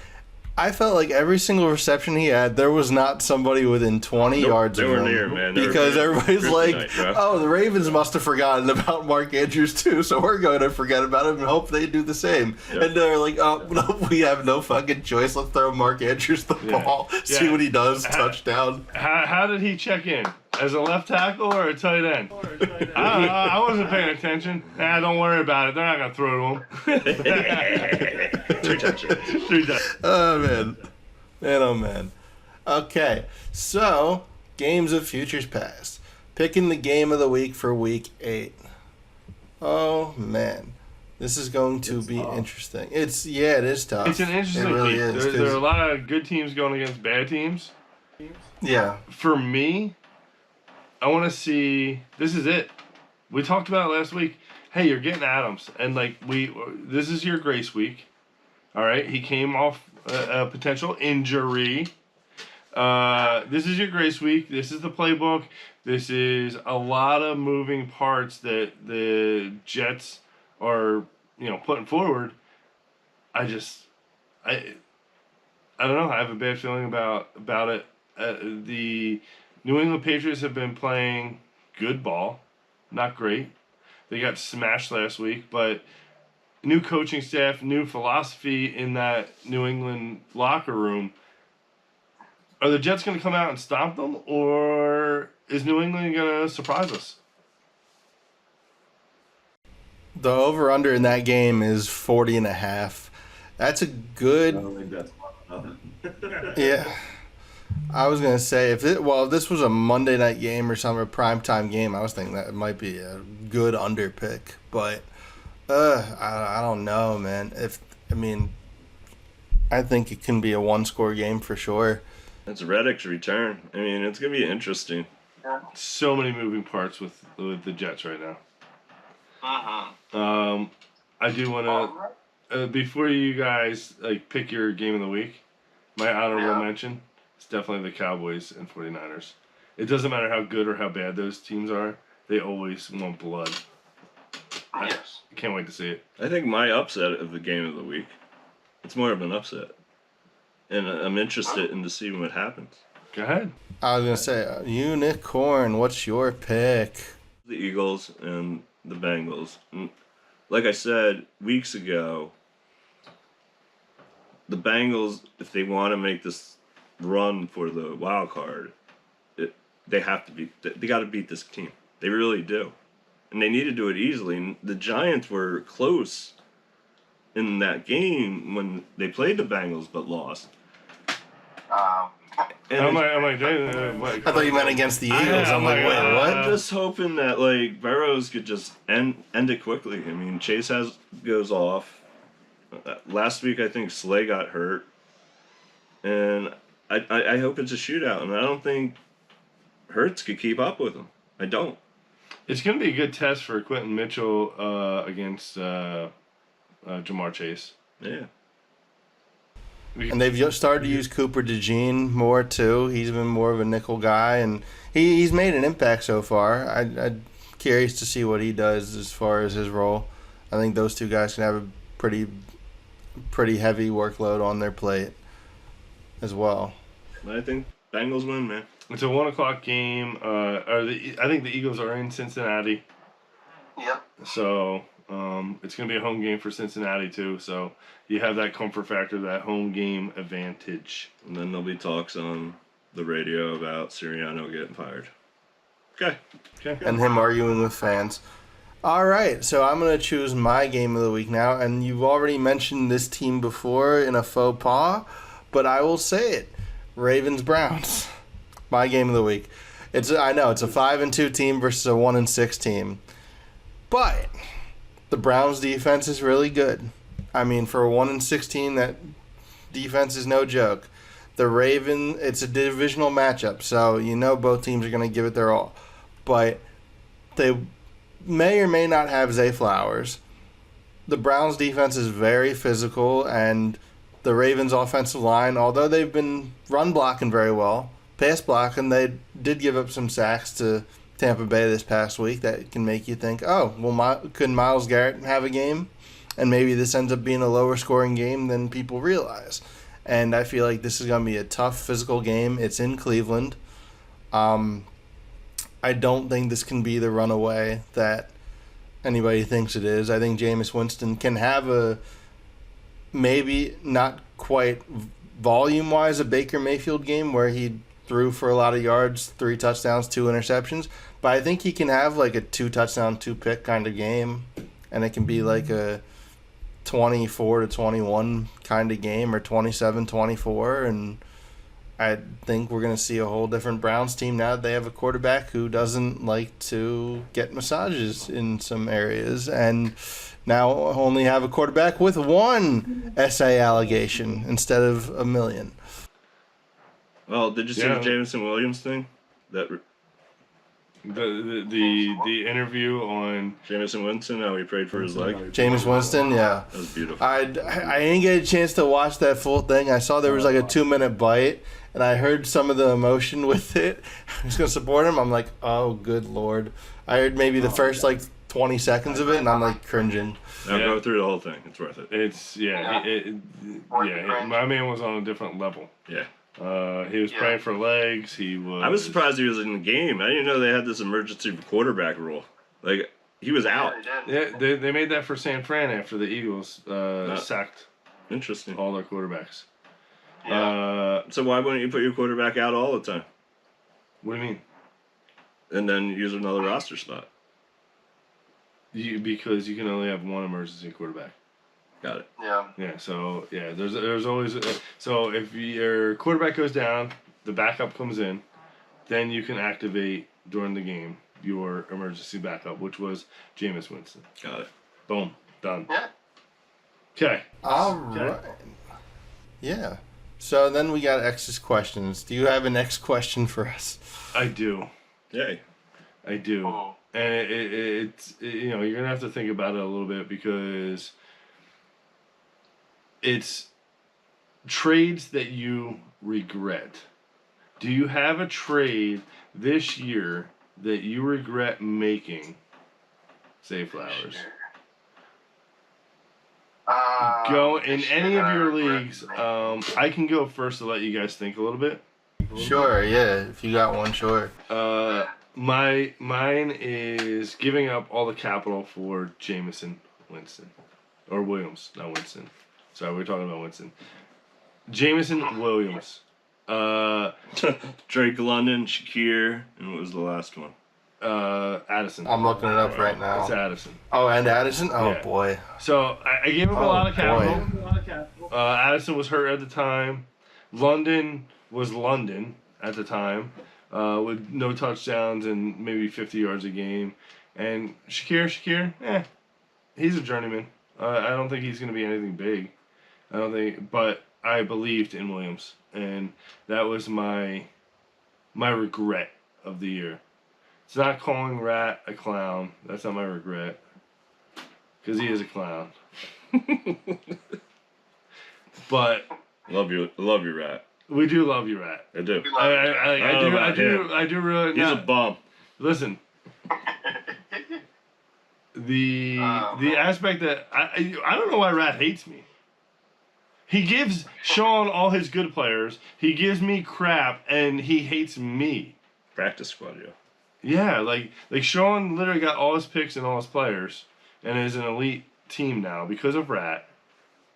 I felt like every single reception he had, there was not somebody within 20 yards They of were him. near, man. Because everybody's like, kryptonite, bro. oh, the Ravens must have forgotten about Mark Andrews too, so we're going to forget about him and hope they do the same. Yep. And they're like, oh, no, we have no fucking choice. Let's throw Mark Andrews the ball, see what he does, touchdown. How did he check in? As a left tackle or a tight end? I wasn't paying attention. Nah, don't worry about it. They're not going to throw to him. 3 touchdowns. 3 times. Oh, man. Man, oh, man. Okay, so games of futures past. Picking the game of the week for week 8. Oh, man. This is going to be interesting. It is tough. It's an interesting It really week. is, There are 'cause- a lot of good teams going against bad teams. Yeah. For me, I want to see. This is it. We talked about it last week. Hey, you're getting Adams, and this is your grace week. All right, he came off a potential injury. This is your grace week. This is the playbook. This is a lot of moving parts that the Jets are, putting forward. I don't know. I have a bad feeling about it. The New England Patriots have been playing good ball, not great. They got smashed last week, but new coaching staff, new philosophy in that New England locker room. Are the Jets going to come out and stop them, or is New England going to surprise us? The over-under in that game is 40.5. That's a I good... don't think that's enough. Yeah. I was going to say, if this was a Monday night game or something, a primetime game, I was thinking that it might be a good under pick. But, I don't know, man. I think it can be a one-score game for sure. It's Reddick's return. I mean, it's going to be interesting. So many moving parts with the Jets right now. Uh-huh. I do want to, before you guys pick your game of the week, my honorable mention is definitely the Cowboys and 49ers. It doesn't matter how good or how bad those teams are, they always want blood. Yes. I can't wait to see it. I think my upset of the game of the week, it's more of an upset. And I'm interested in to see what happens. Go ahead. I was going to say, Unicorn, what's your pick? The Eagles and the Bengals. And like I said weeks ago, the Bengals, if they want to make this run for the wild card, they got to beat this team. They really do. And they need to do it easily. And the Giants were close in that game when they played the Bengals but lost. And I thought you meant against the Eagles. I'm like, wait, I'm what? just hoping that Burrows could just end it quickly. I mean, Chase goes off. Last week I think Slay got hurt, and I hope it's a shootout. And I don't think Hurts could keep up with him. I don't. It's going to be a good test for Quentin Mitchell against Jamar Chase. Yeah. And they've started to use Cooper DeJean more too. He's been more of a nickel guy, and he's made an impact so far. I'm curious to see what he does as far as his role. I think those two guys can have a pretty heavy workload on their plate as well. I think Bengals win, man. It's a 1:00 game. I think the Eagles are in Cincinnati, Yep. so it's going to be a home game for Cincinnati too. So you have that comfort factor, that home game advantage. And then there'll be talks on the radio about Sirianno getting fired. Okay. And him arguing with fans. All right, so I'm going to choose my game of the week now, and you've already mentioned this team before in a faux pas, but I will say it. Ravens-Browns. My game of the week. I know it's a 5-2 team versus a 1-6 team. But the Browns defense is really good. I mean, for a 1-6 team, that defense is no joke. The Ravens, it's a divisional matchup, so you know both teams are going to give it their all. But they may or may not have Zay Flowers. The Browns defense is very physical, and the Ravens offensive line, although they've been run blocking very well, pass blocking, they did give up some sacks to Tampa Bay this past week that can make you think, oh, well, could Myles Garrett have a game? And maybe this ends up being a lower scoring game than people realize. and I feel like this is going to be a tough physical game. It's in Cleveland. I don't think this can be the runaway that anybody thinks it is. I think Jameis Winston can have a maybe not quite volume-wise a Baker Mayfield game where he threw for a lot of yards, 3 touchdowns, 2 interceptions. But I think he can have like a 2-touchdown, 2-pick kind of game, and it can be like a 24-21 kind of game or 27-24, and I think we're going to see a whole different Browns team now that they have a quarterback who doesn't like to get massages in some areas, and now only have a quarterback with 1 SA allegation instead of a million. Well, did you see the Jameson Williams thing? The interview on Jameson Winston, how he prayed for his leg. Jameis Winston, yeah. That was beautiful. I didn't get a chance to watch that full thing. I saw there was like a 2-minute bite, and I heard some of the emotion with it. I was going to support him. I'm like, oh, good Lord. I heard maybe the first like 20 seconds of it, and I'm like cringing. Now go through the whole thing. It's worth it. It's my man was on a different level. Yeah. He was praying for legs. I was surprised he was in the game. I didn't know they had this emergency quarterback rule. Like, he was out. Yeah, they made that for San Fran after the Eagles sacked Interesting. all their quarterbacks. So why wouldn't you put your quarterback out all the time? What do you mean? And then use another roster spot. Because you can only have 1 emergency quarterback. Got it. Yeah. Yeah. So there's always so if your quarterback goes down, the backup comes in, then you can activate during the game your emergency backup, which was Jameis Winston. Got it. Boom. Done. Yeah. Okay. All right. Yeah. So then we got X's questions. Do you have an X question for us? I do. Yay. I do. Oh. And it's you're gonna have to think about it a little bit because it's trades that you regret. Do you have a trade this year that you regret making? Say Flowers. Go in any of your leagues. I can go first to let you guys think a little bit. Sure, yeah. If you got one, sure. Mine is giving up all the capital for Jameson Winston. Or Williams, not Winston. Sorry, we're talking about Winston. Jameson Williams. Drake London, Shakir, and what was the last one? Addison. I'm looking it up right now. It's Addison. Oh, and Addison? Oh, Yeah. boy. So I gave up a lot of capital. Addison was hurt at the time. London was London at the time, with no touchdowns and maybe 50 yards a game. And Shakir, he's a journeyman. I don't think he's going to be anything big. But I believed in Williams, and that was my regret of the year. It's not calling Rat a clown. That's not my regret, because he is a clown. But Love you, Rat. we do love you, Rat. I do. I do really. He's a bum. Listen. The aspect that I don't know why Rat hates me. He gives Sean all his good players. He gives me crap, and he hates me. Practice squad, yo. Yeah, like Sean literally got all his picks and all his players, and is an elite team now because of Rat.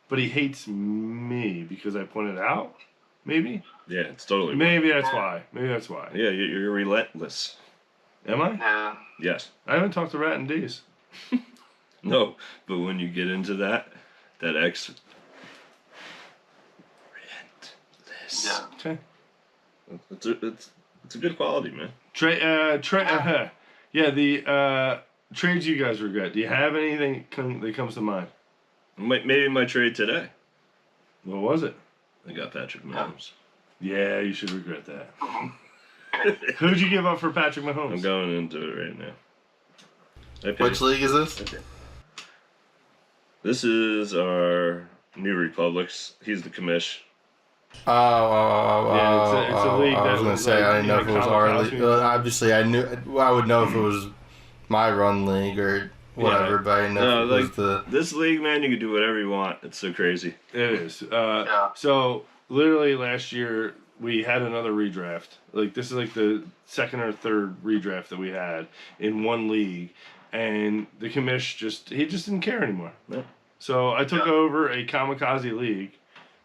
But he hates me because I pointed out. Maybe. Yeah, it's totally. Maybe that's why. Yeah, you're relentless. Am I? Yeah. Yes. I haven't talked to Rat in days. No, but when you get into that X. Relentless. Yeah. Okay. It's a good quality, man. Yeah, the trades you guys regret. Do you have anything that comes to mind? Maybe my trade today. What was it? I got Patrick Mahomes. Yeah, you should regret that. Who'd you give up for Patrick Mahomes? I'm going into it right now. Which league is this? This is our New Republics. He's the commish. Yeah, it's a league I was that gonna say I didn't know if it was our league. Obviously, I would know if it was my run league or whatever, but I didn't know if it was the. This league, man, you can do whatever you want. It's so crazy. It is. Yeah. So literally last year we had another redraft. Like this is like the second or third redraft that we had in one league, and the commish just didn't care anymore. Yeah. So I took over a kamikaze league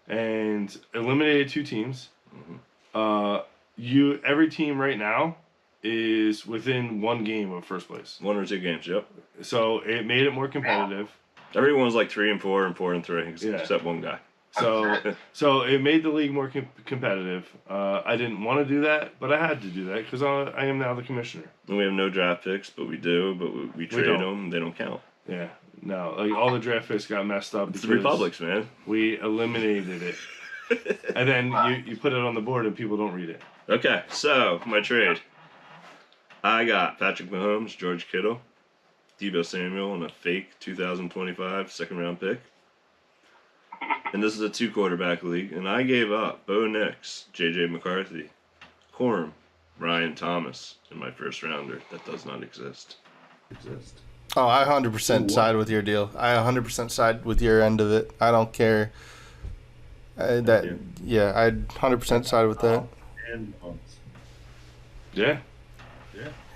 and eliminated 2 teams. Every team right now is within 1 game of first place. 1 or 2 games, yep. So it made it more competitive. Everyone's like 3-4 and 4-3, Yeah. except one guy. So it made the league more competitive. I didn't want to do that, but I had to do that because I am now the commissioner. And we have no draft picks, but we do. But we trade them. They don't count. Yeah. No, like all the draft picks got messed up. It's the Republics, man. We eliminated it. And then you put it on the board and people don't read it. Okay, so my trade. I got Patrick Mahomes, George Kittle, Deebo Samuel, and a fake 2025 second-round pick. And this is a 2-quarterback league. And I gave up Bo Nix, J.J. McCarthy, Corum, Ryan Thomas, in my first rounder. That does not exist. Oh, I 100% side with your deal. I 100% side with your end of it. I don't care. I'd 100% side with that. And punts. Yeah.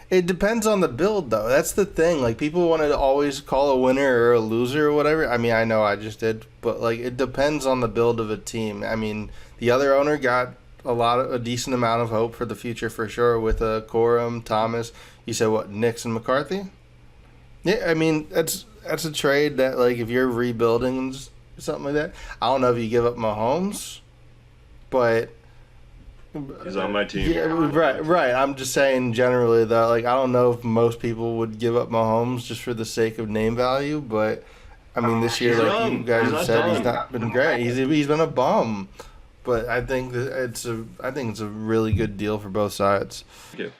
It depends on the build, though. That's the thing. Like, people want to always call a winner or a loser or whatever. I mean, I know I just did, but like, it depends on the build of a team. I mean, the other owner got a decent amount of hope for the future for sure with Corum, Thomas. You said what, Nix and McCarthy? Yeah, I mean, that's a trade that, like, if you're rebuilding something like that, I don't know if you give up Mahomes, but He's on my team. yeah, right. I'm just saying generally that, like, I don't know if most people would give up Mahomes just for the sake of name value, but I mean, this year, He's like young. you guys He's have not said, done. he's not been great. He's been a bum, but I think that it's a really good deal for both sides. Thank you.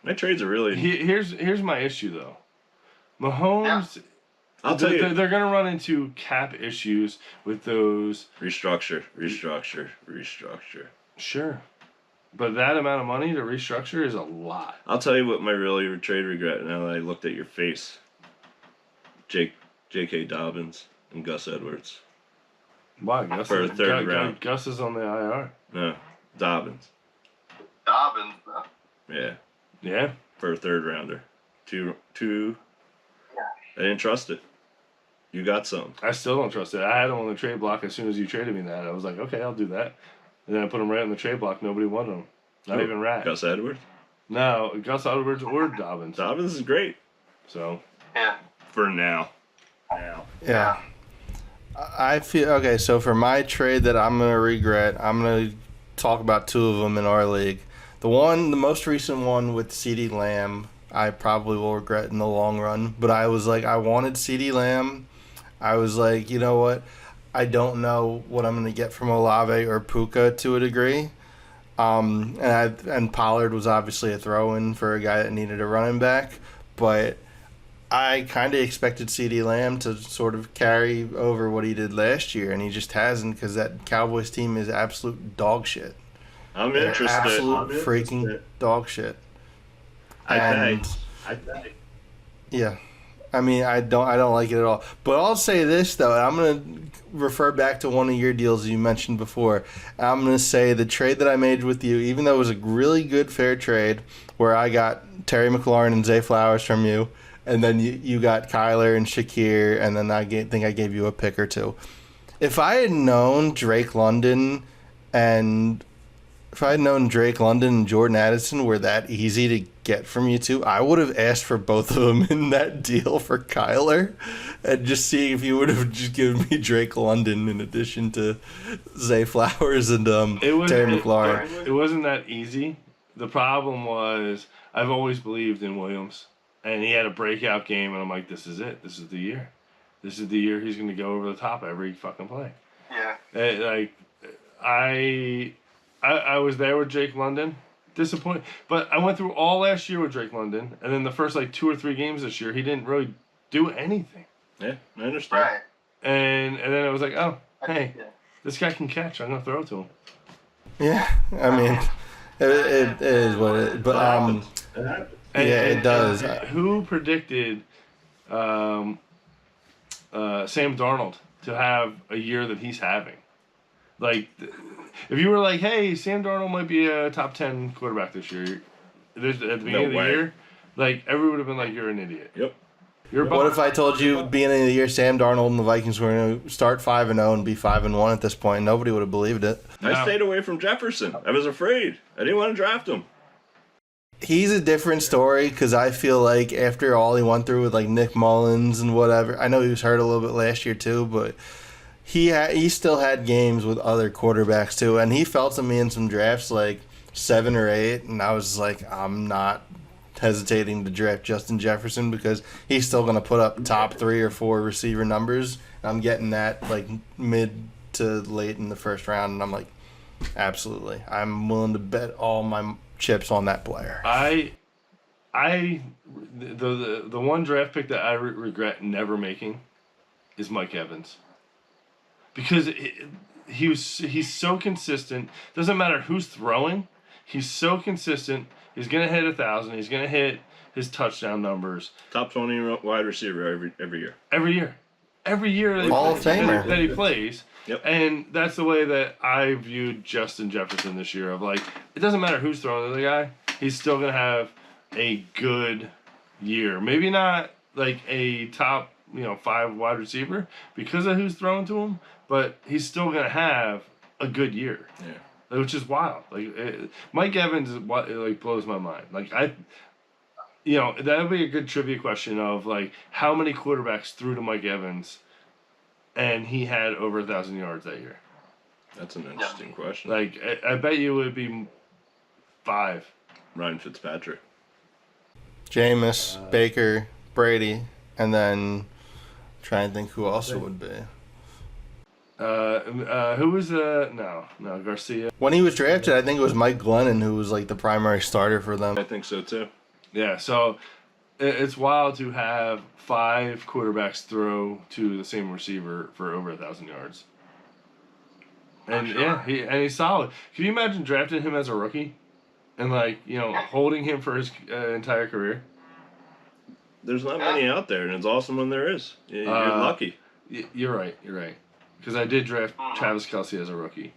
My trades are really. Here's my issue though. Mahomes, I'll tell you. they're gonna run into cap issues with those. Restructure. Sure, but that amount of money to restructure is a lot. I'll tell you what my really trade regret now that I looked at your face. J.K. Dobbins and Gus Edwards. Why? Gus, For a third round. Gus is on the IR. No, Dobbins. Dobbins. Yeah, Yeah. for a third rounder. Two. I didn't trust it. You got some. I still don't trust it. I had him on the trade block as soon as you traded me that. I was like, okay, I'll do that. And then I put him right on the trade block. Nobody wanted him. Not even Rat. Gus Edwards. No, Gus Edwards or Dobbins. Dobbins is great So, Yeah. for now. Yeah. I feel okay. So for my trade that I'm gonna regret, I'm gonna talk about 2 of them in our league. The most recent one with CeeDee Lamb, I probably will regret in the long run. But I was like, I wanted CeeDee Lamb. I was like, you know what? I don't know what I'm gonna get from Olave or Puka to a degree. And Pollard was obviously a throw-in for a guy that needed a running back, but I kind of expected CeeDee Lamb to sort of carry over what he did last year, and he just hasn't because that Cowboys team is absolute dog shit. I'm They're interested. absolute freaking dog shit. I And- pay. Yeah. I mean, I don't like it at all. But I'll say this, though. I'm going to refer back to one of your deals you mentioned before. I'm going to say the trade that I made with you, even though it was a really good, fair trade, where I got Terry McLaurin and Zay Flowers from you, and then you got Kyler and Shakir, and then think I gave you a pick or 2. If I had known Drake London and Jordan Addison were that easy to get from you two, I would have asked for both of them in that deal for Kyler and just see if you would have just given me Drake London in addition to Zay Flowers and Terry McLaurin. It wasn't that easy. The problem was I've always believed in Williams, and he had a breakout game, and I'm like, this is it. This is the year. This is the year he's going to go over the top every fucking play. Yeah. I was there with Drake London. Disappointed. But I went through all last year with Drake London, and then the first 2 or 3 games this year, he didn't really do anything. Yeah, I understand. Right. And then I was like, oh, hey, Yeah. this guy can catch. I'm going to throw it to him. Yeah, I mean, it is what it is. But, it does. Who predicted Sam Darnold to have a year that he's having? Like, if you were like, hey, Sam Darnold might be a top 10 quarterback this year, at the beginning of the year, like, everyone would have been like, you're an idiot. Yep. What if I told you beginning of the year Sam Darnold and the Vikings were going to start 5-0 and be 5-1 at this point? Nobody would have believed it. I stayed away from Jefferson. I was afraid. I didn't want to draft him. He's a different story because I feel like after all he went through with like Nick Mullins and whatever, I know he was hurt a little bit last year too, but he still had games with other quarterbacks too, and he fell to me in some drafts like 7 or 8, and I was like, I'm not hesitating to draft Justin Jefferson because he's still going to put up top 3 or 4 receiver numbers. I'm getting that like mid to late in the first round, and I'm like, absolutely, I'm willing to bet all my chips on that player. The one draft pick that I regret never making is Mike Evans, because he's so consistent. Doesn't matter who's throwing, he's so consistent. He's gonna hit 1,000. He's gonna hit his touchdown numbers. Top 20 wide receiver every year. Every year that Hall of Famer that he plays. Yep. And that's the way that I viewed Justin Jefferson this year. Of like, it doesn't matter who's throwing to the guy, he's still gonna have a good year. Maybe not like a top 5 wide receiver because of who's throwing to him, but he's still gonna have a good year. Yeah. Which is wild. Mike Evans is what blows my mind. Like that would be a good trivia question of like how many quarterbacks threw to Mike Evans, and he had over 1,000 yards that year. That's an interesting question. Like I bet you it would be 5. Ryan Fitzpatrick, Jameis, Baker, Brady, and then trying to think who else it would be. Who was no Garcia? When he was drafted, I think it was Mike Glennon who was like the primary starter for them. I think so too. Yeah, so it's wild to have 5 quarterbacks throw to the same receiver for over 1,000 yards. And sure. he's solid. Can you imagine drafting him as a rookie, and holding him for his entire career? There's not many out there, and it's awesome when there is. You're lucky. You're right. Because I did draft Travis Kelce as a rookie.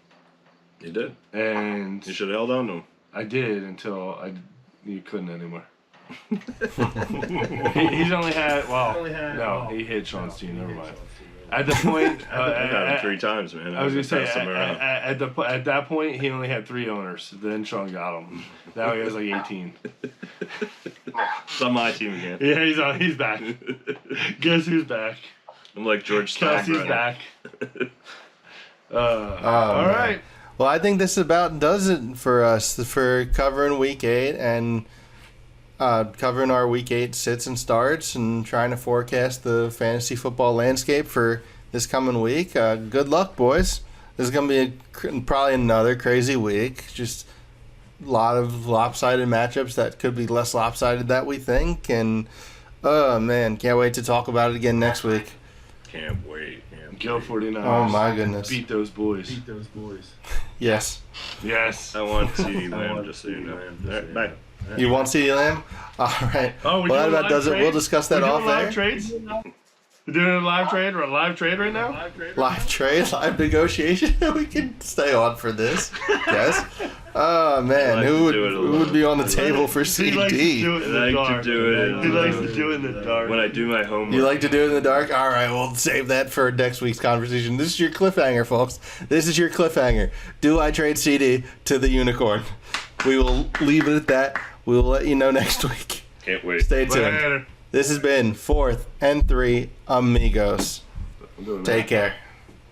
You did. And You should have held on to him. I did until you couldn't anymore. He's only had, he hit Sean's team, never mind. At the point... I've had him 3 times, man. I was going to say, Pass him around. at that point, he only had 3 owners. Then Sean got him. Now he has like 18. It's on my team again. Yeah, he's back. Guess who's back? I'm like George Kelsey's Steinbrenner. back. All right. Well, I think this about does it for us for covering Week 8 and covering our Week 8 sits and starts and trying to forecast the fantasy football landscape for this coming week. Good luck, boys. This is going to be probably another crazy week. Just a lot of lopsided matchups that could be less lopsided that we think. And, man, can't wait to talk about it again next week. Can't wait. Go 49ers. Oh, my goodness. Beat those boys. Yes. Yes. I want CeeDee Lamb, just so you know. All right, bye. You want CeeDee Lamb? All right. Oh, well, that about does it. We'll discuss that off live air. trades? We're doing a live trade or a live trade right now? Live trade, live negotiation. We can stay on for this. Yes. Oh man, like who to would be on the table for He likes to do CD? it in the I like dark. to do it. He likes to do it in the dark. When I do my homework. You like to do it in the dark? All right, we'll save that for next week's conversation. This is your cliffhanger, folks. This is your cliffhanger. Do I trade CD to the unicorn? We will leave it at that. We will let you know next week. Can't wait. Stay tuned. Later. This has been 4th and 3 Amigos. Take care.